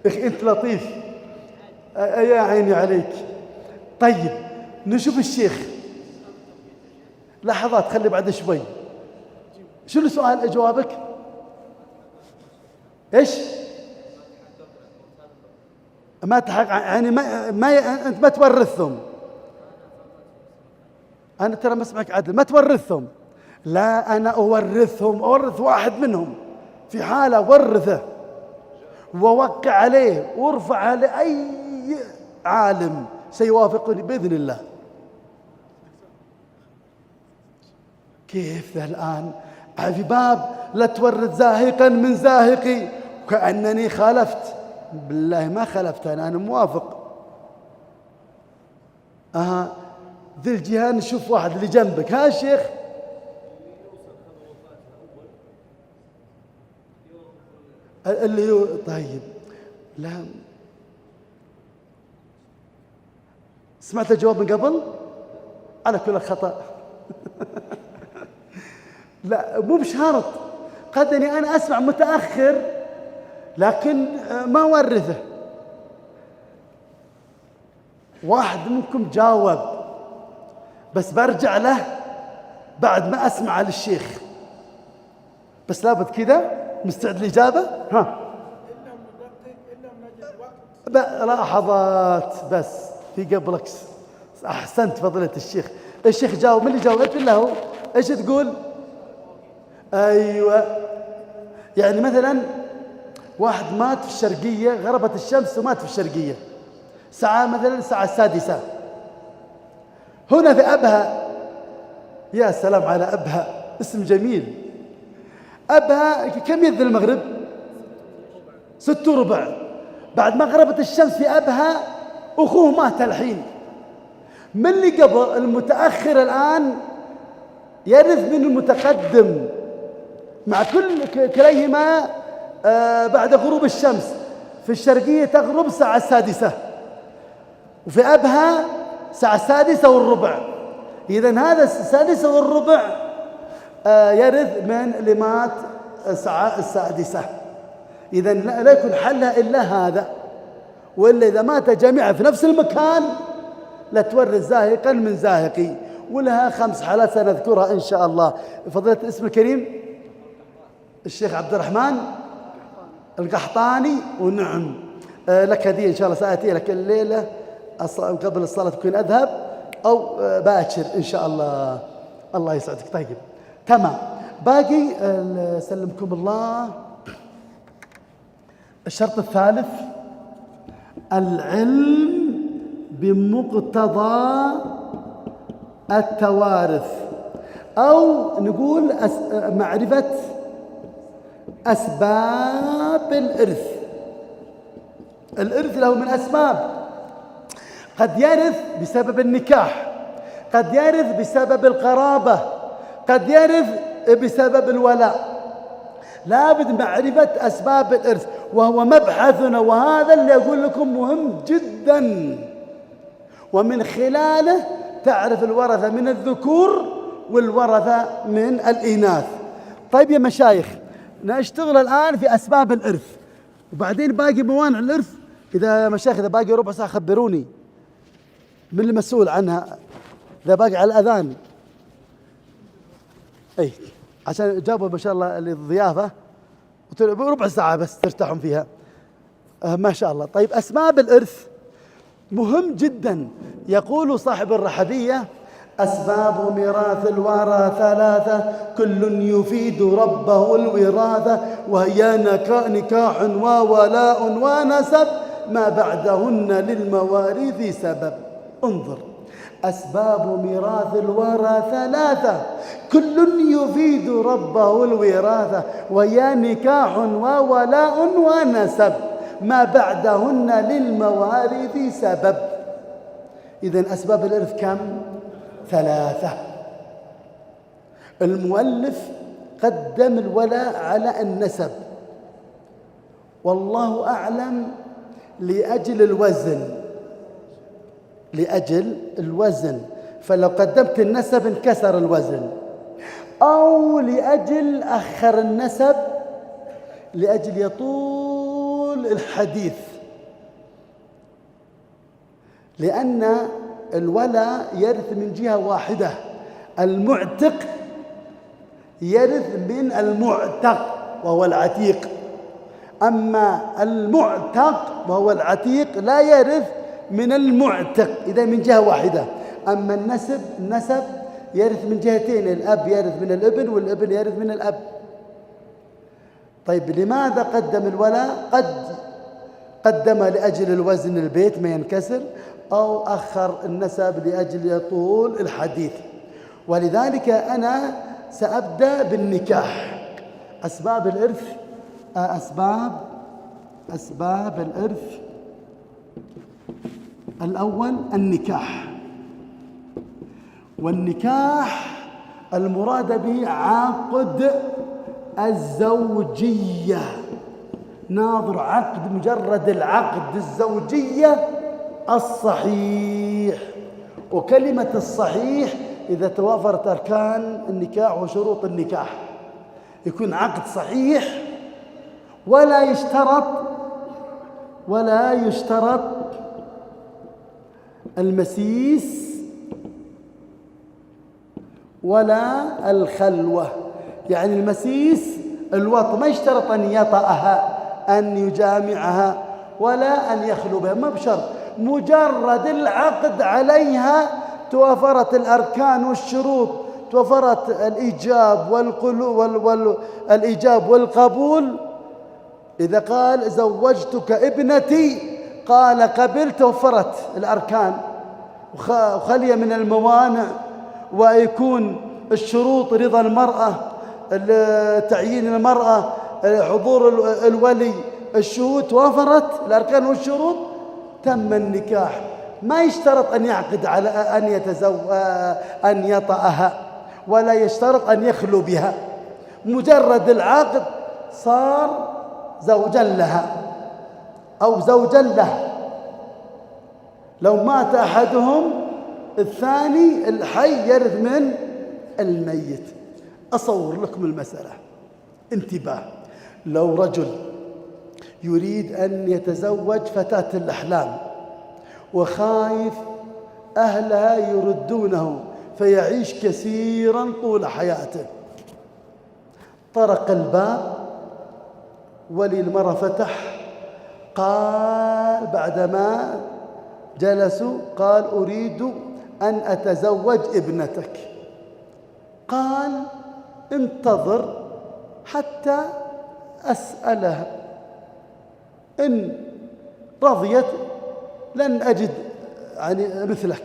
S1: أخي أنت لطيف، يا عيني عليك. طيب نشوف الشيخ لحظات، خلي بعد شوي. شنو سؤال جوابك؟ إيش؟ ما تحقق يعني أنت ما تورثهم. أنا ترى ما اسمعك عدل، ما تورثهم. لا أنا أورثهم، أورث واحد منهم. في حالة ورثه ووقع عليه وارفع عليه أي عالم سيوافقني بإذن الله. كيف ذا الآن؟ في باب لا تورث زاهقا من زاهقي، كأنني خالفت. بالله ما خلفت، أنا موافق. ذي الجهة نشوف واحد اللي جنبك. ها الشيخ اللي طيب. لا سمعت الجواب من قبل؟ على كل خطأ. لا مو بشرط، قد اني انا اسمع متاخر لكن ما ورثه. واحد منكم جاوب بس برجع له بعد ما اسمع للشيخ، بس لابد كذا مستعد الاجابه. ها لحظات بس في قبلك. احسنت فضيله الشيخ. الشيخ جاوب. من اللي جاوب؟ انت ولا هو؟ ايش تقول؟ ايوه، يعني مثلا واحد مات في الشرقيه، غربت الشمس ومات في الشرقيه ساعه، مثلا الساعه 6. هنا في ابها. يا سلام على ابها، اسم جميل. ابها كم يذن المغرب؟ 6:15. بعد ما غربت الشمس في ابها اخوه مات الحين. من اللي قبل؟ المتاخر الان يرث من المتقدم، مع كليهما بعد غروب الشمس. في الشرقية تغرب الساعة 6، وفي أبها الساعة 6:15. إذن هذا 6:15 يرث من اللي مات الساعة 6. إذن لا يكون حلها إلا هذا، وإلا إذا مات جميعا في نفس المكان لا تورث زاهقا من زاهقي. ولها 5 حالات سنذكرها إن شاء الله. فضيلة الاسم الكريم الشيخ عبد الرحمن القحطاني. ونعم لك هدية إن شاء الله، سآتي لك الليلة قبل الصلاة تكون أذهب أو باكر إن شاء الله. الله يسعدك. طيب تمام. باقي سلمكم الله الشرط الثالث، العلم بمقتضى التوارث، أو نقول معرفة أسباب الإرث. الإرث له من أسباب، قد يرث بسبب النكاح، قد يرث بسبب القرابة، قد يرث بسبب الولاء. لابد معرفة أسباب الإرث، وهو مبحثنا، وهذا اللي أقول لكم مهم جدا، ومن خلاله تعرف الورثة من الذكور والورثة من الإناث. طيب يا مشايخ، نشتغل الآن في أسباب الإرث، وبعدين باقي موانع الإرث. إذا يا مشايخ إذا باقي ربع ساعة خبروني من المسؤول عنها، إذا باقي على الأذان. أي عشان جابوا ما شاء الله للضيافة ربع ساعة بس ترتاحون فيها. ما شاء الله. طيب أسباب الإرث مهم جدا. يقول صاحب الرحبية: أسباب ميراث الورى 3، كل يفيد ربه الوراثة، وهي نكاح وولاء ونسب، ما بعدهن للمواريث سبب. انظر، أسباب ميراث الورى 3، كل يفيد ربه الوراثة، وهي نكاح وولاء ونسب، ما بعدهن للمواريث سبب. إذن أسباب الإرث كم؟ 3. المؤلف قدم الولاء على النسب، والله أعلم لأجل الوزن، فلو قدمت النسب انكسر الوزن، أو لأجل أخر النسب لأجل يطول الحديث، لأن الولاء يرث من جهة واحدة، المعتق يرث من المعتق وهو العتيق، أما المعتق وهو العتيق لا يرث من المعتق، إذا من جهة واحدة. أما النسب يرث من جهتين، الأب يرث من الابن والابن يرث من الأب. طيب لماذا قدم الولاء؟ قد قدم لأجل الوزن البيت ما ينكسر، أو أخر النسب لأجل يطول الحديث. ولذلك أنا سأبدأ بالنكاح. أسباب الإرث، أسباب الإرث. الأول النكاح، والنكاح المراد به عقد الزوجية. ناظر عقد، مجرد العقد الزوجية الصحيح، وكلمة الصحيح إذا توافرت أركان النكاح وشروط النكاح يكون عقد صحيح، ولا يشترط المسيس ولا الخلوة. يعني المسيس الوط ما يشترط أن يطأها، أن يجامعها، ولا أن يخلو بها، ما بشرط، مجرد العقد عليها توافرت الأركان والشروط، توافرت الإيجاب والقبول. إذا قال زوجتك ابنتي قال قبلت، توفرت الأركان وخلي من الموانع، ويكون الشروط رضا المرأة، تعيين المرأة، حضور الولي، الشهود، توافرت الأركان والشروط، تم النكاح. ما يشترط أن يعقد على أن يطأها، ولا يشترط أن يخلو بها، مجرد العقد صار زوجا لها أو زوجا له. لو مات أحدهم الثاني الحي يرث من الميت. أصور لكم المسألة، انتباه. لو رجل يريد أن يتزوج فتاة الأحلام وخايف أهلها يردونه فيعيش كثيرا طول حياته، طرق الباب، ولي المرأة فتح، قال بعدما جلسوا قال أريد أن أتزوج ابنتك. قال انتظر حتى أسألها، إن رضيت لن أجد يعني مثلك.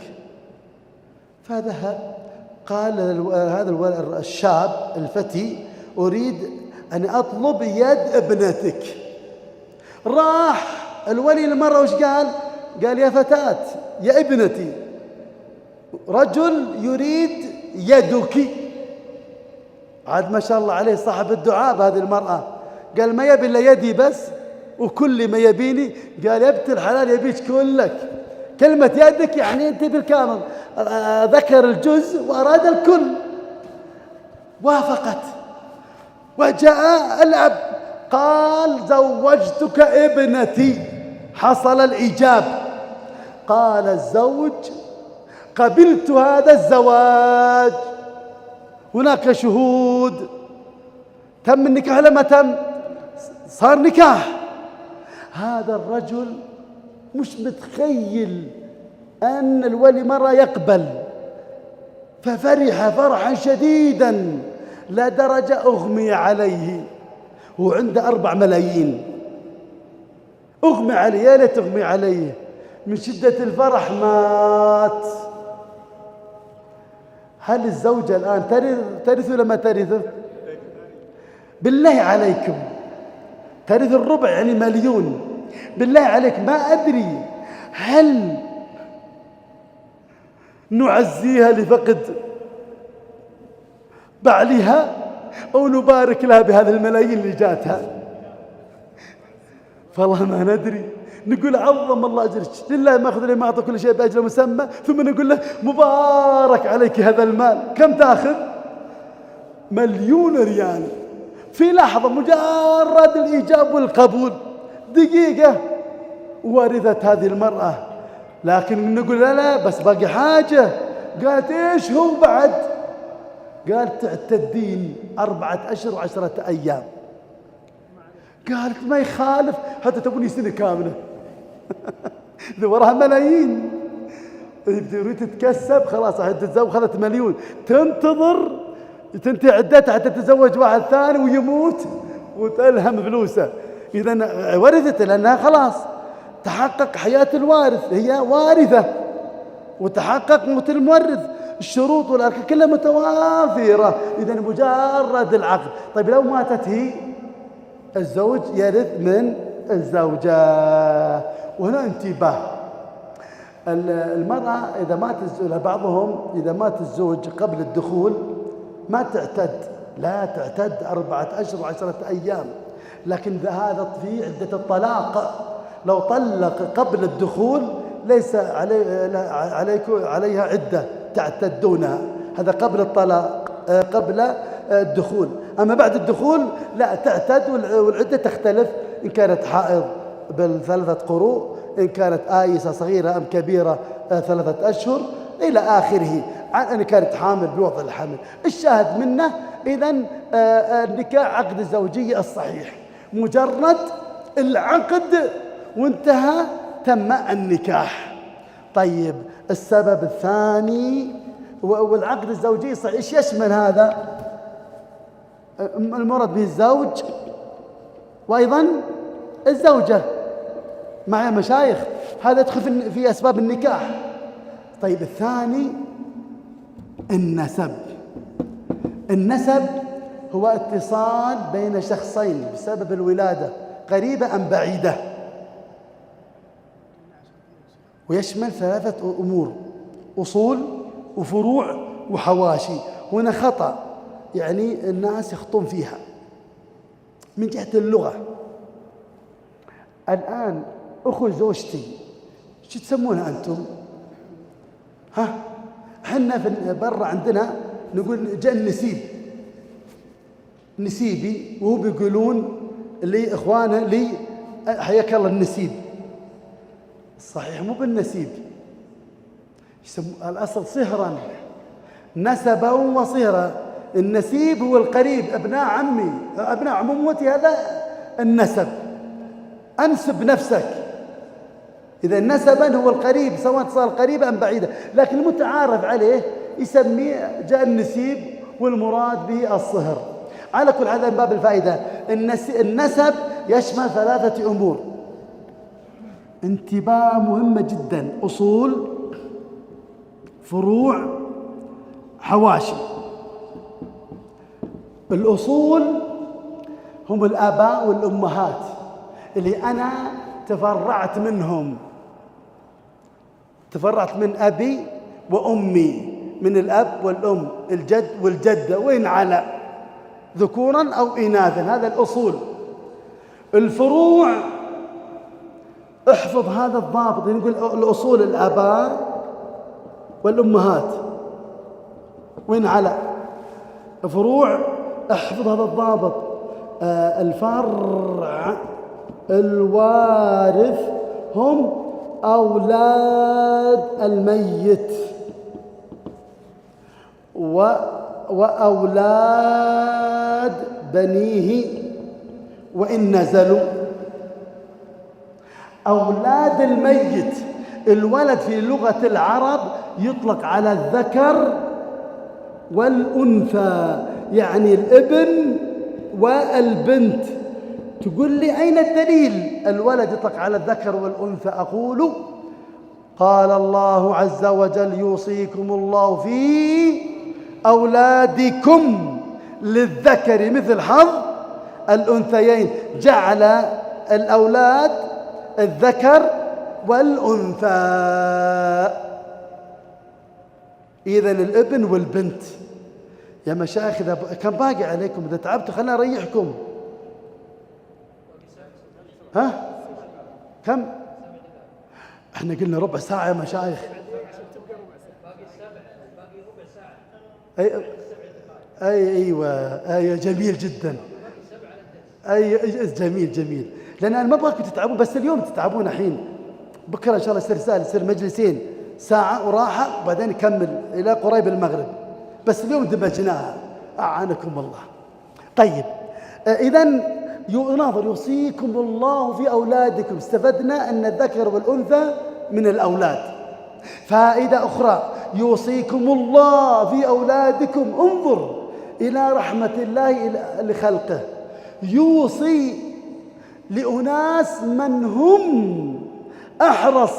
S1: فذهب قال هذا الشاب الفتي أريد أن أطلب يد ابنتك. راح الولي المرة وش قال؟ قال يا فتاة يا ابنتي، رجل يريد يدك. عاد ما شاء الله عليه صاحب الدعاء بهذه المرأة، قال ما يبي إلا يدي بس، وكل ما يبيني. قال يا بنت الحلال يبيك كلك. كلمة يدك يعني أنت بالكامل، ذكر الجزء وأراد الكل. وافقت وجاء الأب قال زوجتك ابنتي، حصل الإيجاب. قال الزوج قبلت هذا الزواج، هناك شهود، تم النكاح لما تم، صار نكاح. هذا الرجل مش متخيل أن الولي مرة يقبل، ففرح فرحا شديدا لدرجة أغمي عليه، وعنده 4 ملايين. أغمي عليه، يا ليت أغمي عليه، من شدة الفرح مات. هل الزوجة الآن ترث ولا ما ترث؟ بالله عليكم ترث الربع، يعني 1,000,000. بالله عليك ما أدري هل نعزيها لفقد بعلها أو نبارك لها بهذه الملايين اللي جاتها؟ فالله ما ندري. نقول عظم الله أجرك، لله ما أخذ لي ما أعطى كل شيء بأجر مسمى، ثم نقول له مبارك عليك هذا المال. كم تأخذ؟ 1,000,000 ريال في لحظة، مجرد الإيجاب والقبول، دقيقة ورثت هذه المرأة. لكن نقول لا بس باقي حاجة. قالت إيش هو بعد؟ قالت تعتدين 4 أشهر و10 أيام. قالت ما يخالف، حتى تبني سنة كاملة. ذي وراها ملايين، تريد تتكسب خلاص تتزوج، خذت 1,000,000، تنتظر تنتهي عدتها حتى تتزوج واحد ثاني ويموت وتلهم فلوسه. إذا ورثت لأنها خلاص تحقق حياة الوارث، هي وارثة وتحقق موت المورث، الشروط والأركان كلها متوافرة. إذا مجرد العقد. طيب لو ماتت هي، الزوج يرث من الزوجة. وهنا انتباه، المرأة إذا مات بعضهم إذا مات الزوج قبل الدخول ما تعتد، لا تعتد 4 أشهر و10 أيام. لكن هذا في عدة الطلاق، لو طلق قبل الدخول ليس عليها عدة تعتدونها، هذا قبل الطلاق، قبل الدخول. أما بعد الدخول لا، تعتد والعدة تختلف، إن كانت حائض بالثلاثة قروء، إن كانت آيسة صغيرة أم كبيرة 3 أشهر إلى آخره، عن أن كانت حامل بوضع الحمل. الشاهد منه إذن النكاح عقد الزوجية الصحيح، مجرد العقد وانتهى تم النكاح. طيب السبب الثاني، والعقد الزوجي صحيح ايش يشمل هذا؟ المراد به الزوج وايضا الزوجه. معي مشايخ؟ هذا يدخل في اسباب النكاح. طيب الثاني النسب. النسب هو اتصال بين شخصين بسبب الولاده، قريبه ام بعيده، ويشمل 3 أمور: أصول وفروع وحواشي. هنا خطأ يعني الناس يخطون فيها من جهة اللغة. الآن أخو زوجتي شو تسمونها أنتم؟ حنا في برا عندنا نقول جاء النسيب، نسيبي، وهو بيقولون لي إخوانه لي حياك الله النسيب. صحيح مو بالنسيب، الأصل صهرا، نسبا وصهرا. النسيب هو القريب، أبناء عمي أبناء عمومتي، هذا النسب، أنسب نفسك. إذا نسبا هو القريب، سواء صار قريبا أم بعيدا، لكن المتعارف عليه يسميه جاء النسيب، والمراد به الصهر. على كل هذا من باب الفائدة، النسب يشمل 3 أمور، انتباه مهمة جدا: أصول، فروع، حواشي. الأصول هم الآباء والأمهات اللي أنا تفرعت منهم، تفرعت من أبي وأمي، من الأب والأم، الجد والجدة، وإن على ذكورا أو إناثا، هذا الأصول. الفروع احفظ هذا الضابط، نقول الأصول الآباء والأمهات وإن على. فروع احفظ هذا الضابط، الفرع الوارث هم أولاد الميت وأولاد بنيه وإن نزلوا. أولاد الميت، الولد في لغة العرب يطلق على الذكر والأنثى، يعني الابن والبنت. تقول لي أين الدليل؟ الولد يطلق على الذكر والأنثى. أقول قال الله عز وجل: يوصيكم الله في أولادكم للذكر مثل حظ الأنثيين. جعل الأولاد الذكر والأنثى، إذن الابن والبنت. يا مشايخ إذا كم باقي عليكم؟ إذا تعبتوا خلنا أريحكم. كم؟ احنا قلنا ربع ساعة يا مشايخ. أيوة جميل جدا. جميل. لأن أنا ما أبغاكم تتعبون، بس اليوم تتعبون الحين، بكرة إن شاء الله يصير مجلسين، ساعة وراحة وبعدين نكمل إلى قريب المغرب، بس اليوم دمجناها، أعانكم الله. طيب إذن يناظر يوصيكم الله في أولادكم. استفدنا أن الذكر والأنثى من الأولاد. فائدة أخرى: يوصيكم الله في أولادكم. انظر إلى رحمة الله لخلقه، يوصي لأناس من هم أحرص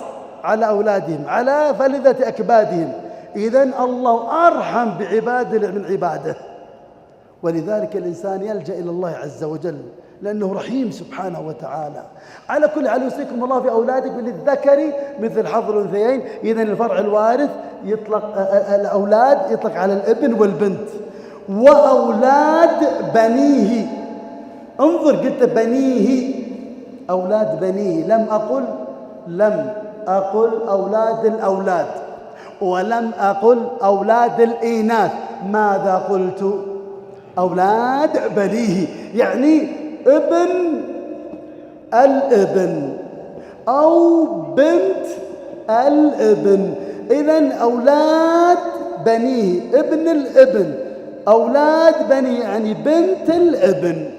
S1: على أولادهم، على فلذة أكبادهم. إذن الله أرحم بعباده من عباده، ولذلك الإنسان يلجأ إلى الله عز وجل لأنه رحيم سبحانه وتعالى. على كل حال يوصيكم الله في أولادكم للذكر مثل حظ الأنثيين. إذن الفرع الوارث يطلق الأولاد يطلق على الابن والبنت. وأولاد بنيه، انظر قلت بنيه، أولاد بنيه، لم أقل أولاد الأولاد. ولم أقل أولاد الإناث. ماذا قلت؟ أولاد بنيه، يعني ابن الابن أو بنت الابن. إذن أولاد بنيه، ابن الابن، أولاد بنيه يعني بنت الابن.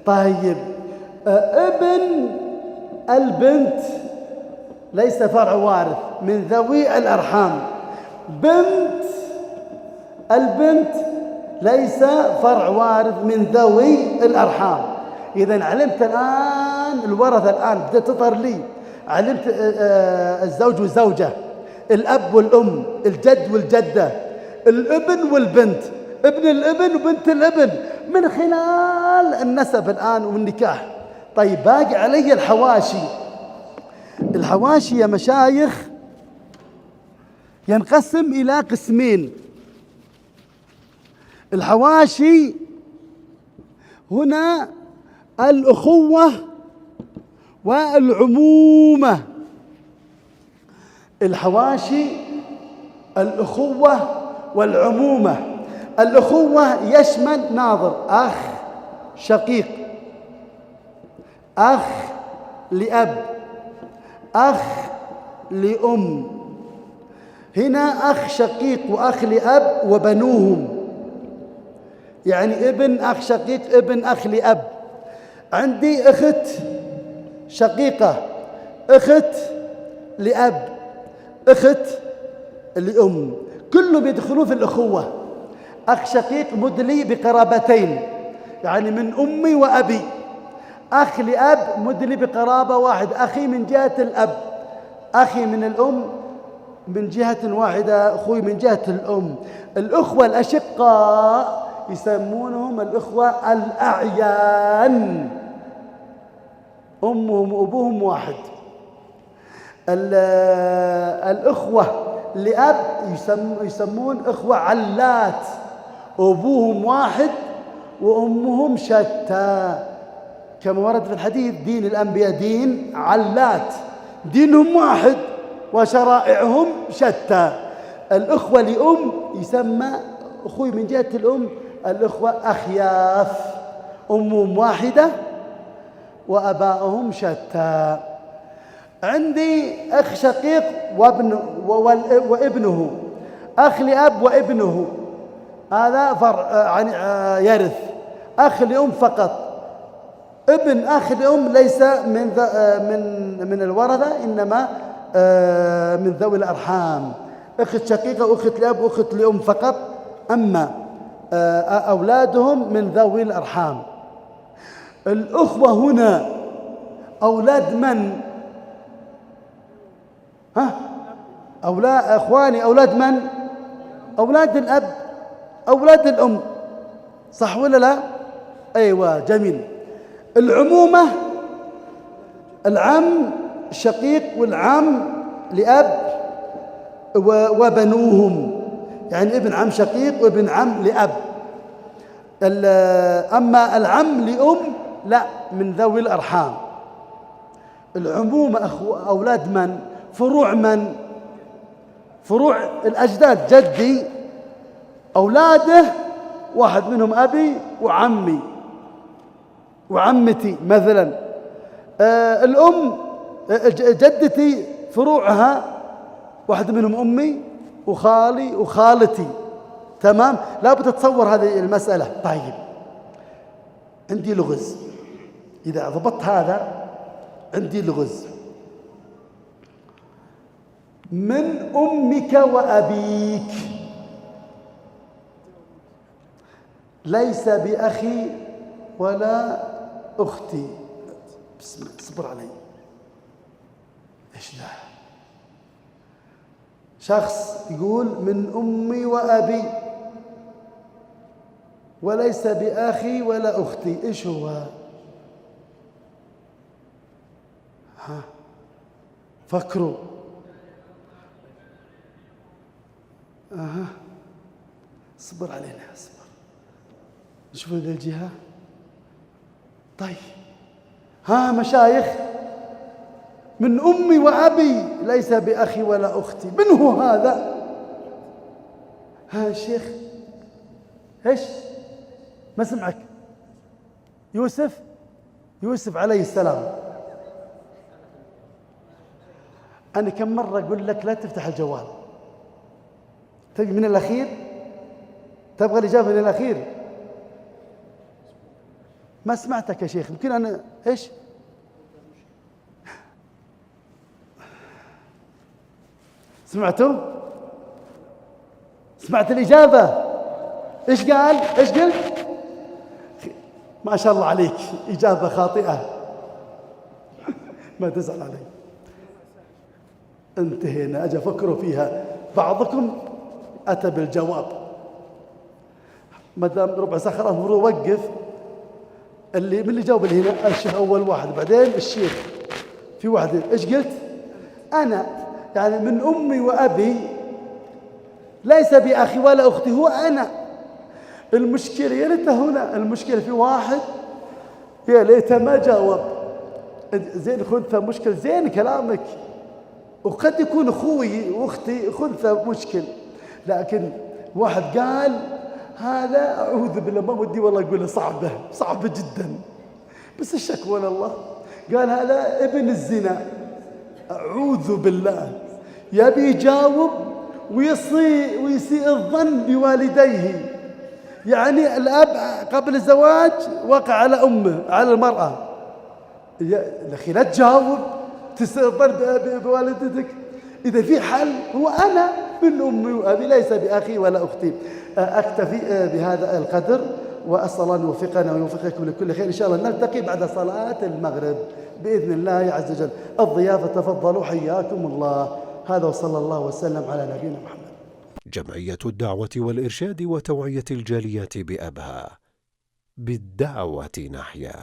S1: طيب ابن البنت ليس فرع وارث من ذوي الأرحام، بنت البنت ليس فرع وارث من ذوي الأرحام. إذن علمت الآن الورثة، الآن بدأت تظهر لي، علمت الزوج والزوجة، الأب والأم، الجد والجدة، الابن والبنت، ابن الابن وبنت الابن، من خلال النسب الآن والنكاح. طيب باقي علي الحواشي. الحواشي يا مشايخ ينقسم إلى قسمين. الحواشي هنا الأخوة والعمومة. الحواشي الأخوة والعمومة. الأخوة يشمل ناظر، أخ شقيق، أخ لأب، أخ لأم. هنا أخ شقيق وأخ لأب وبنوهم، يعني ابن أخ شقيق، ابن أخ لأب. عندي أخت شقيقة، أخت لأب، أخت لأم، كلهم يدخلون في الأخوة. أخ شقيق مدلي بقرابتين، يعني من أمي وأبي. أخ لأب مدلي بقرابة واحد، أخي من جهة الأب، أخي من الأم من جهة واحدة، أخوي من جهة الأم. الأخوة الأشقاء يسمونهم الأخوة الأعيان، أمهم وأبوهم واحد. الأخوة لأب يسمون أخوة علات، أبوهم واحد وأمهم شتى، كما ورد في الحديث: دين الأنبياء دين علات، دينهم واحد وشرائعهم شتى. الأخوة لأم يسمى أخوي من جهة الأم الأخوة أخياف، أمهم واحدة وأبائهم شتى. عندي أخ شقيق وابنه، أخ لأب وابنه، هذا فرع يعني يرث. أخ لأم فقط، ابن أخ لأم ليس من الورثة، إنما من ذوي الأرحام. أخت شقيقة وأخت لأب وأخت لأم فقط، أما أولادهم من ذوي الأرحام. الأخوة هنا أولاد من؟ أولاد أخواني، أولاد من؟ أولاد الأب، أولاد الأم، صح ولا لا؟ أيوة، جميل. العمومة العم الشقيق والعم لأب وبنوهم، يعني ابن عم شقيق وابن عم لأب. أما العم لأم لا، من ذوي الأرحام. العمومة أولاد من؟ فروع من؟ فروع الأجداد. جدي أولاده واحد منهم أبي وعمي وعمتي مثلا. الأم جدتي فروعها واحد منهم أمي وخالي وخالتي. تمام؟ لا بد تتصور هذه المسألة. طيب عندي لغز، إذا ضبطت هذا عندي لغز. من أمك وأبيك ليس بأخي ولا أختي. بسم الله، اصبر علي. إيش ده؟ شخص يقول من أمي وأبي وليس بأخي ولا أختي، إيش هو؟ فكروا. اصبر علينا، اصبر نشوف الجهة. طيب مشايخ، من أمي وأبي ليس بأخي ولا أختي، من هو هذا؟ ها الشيخ إيش؟ ما سمعك. يوسف عليه السلام. أنا كم مرة أقول لك لا تفتح الجوال، تبي من الأخير؟ تبغى الإجابة من الأخير؟ ما سمعتك يا شيخ. يمكن أنا إيش؟ سمعتوا؟ سمعت الإجابة؟ إيش قال؟ إيش قلت؟ ما شاء الله عليك، إجابة خاطئة. ما تزعل علي. انتهينا. أجي أفكروا فيها. بعضكم أتى بالجواب. ما دام ربع ساعة خلاص المفروض أوقف. من اللي جاوب اللي هنا؟ الشيخ أول واحد، بعدين الشيخ. في واحد إيش قلت؟ أنا يعني من أمي وأبي، ليس بأخي ولا أختي، هو أنا. المشكلة يا ليت هنا المشكلة في واحد يا ليت ما جاوب. زين خنثى مشكل، زين كلامك، وقد يكون أخوي وأختي خنثى مشكل، لكن واحد قال هذا أعوذ بالله ما ودي والله أقوله، صعبة جدا، بس الشكوى لله. قال هذا ابن الزنا، أعوذ بالله. يبي يجاوب ويسيء الظن بوالديه. يعني الأب قبل الزواج وقع على أمه، على المرأة. يا أخي لا تجاوب تسيء الظن بوالدتك. إذا في حل هو أنا من أمي وأبي، ليس بأخي ولا أختي. أكتفي بهذا القدر، وأسأل الله أن يوفقنا ويوفقكم لكل خير. إن شاء الله نلتقي بعد صلاة المغرب بإذن الله عز وجل. الضيافة تفضلوا، حياكم الله. هذا وصلى الله وسلم على نبينا محمد.
S2: جمعية الدعوة والإرشاد وتوعية الجاليات بأبها، بالدعوة نحيا.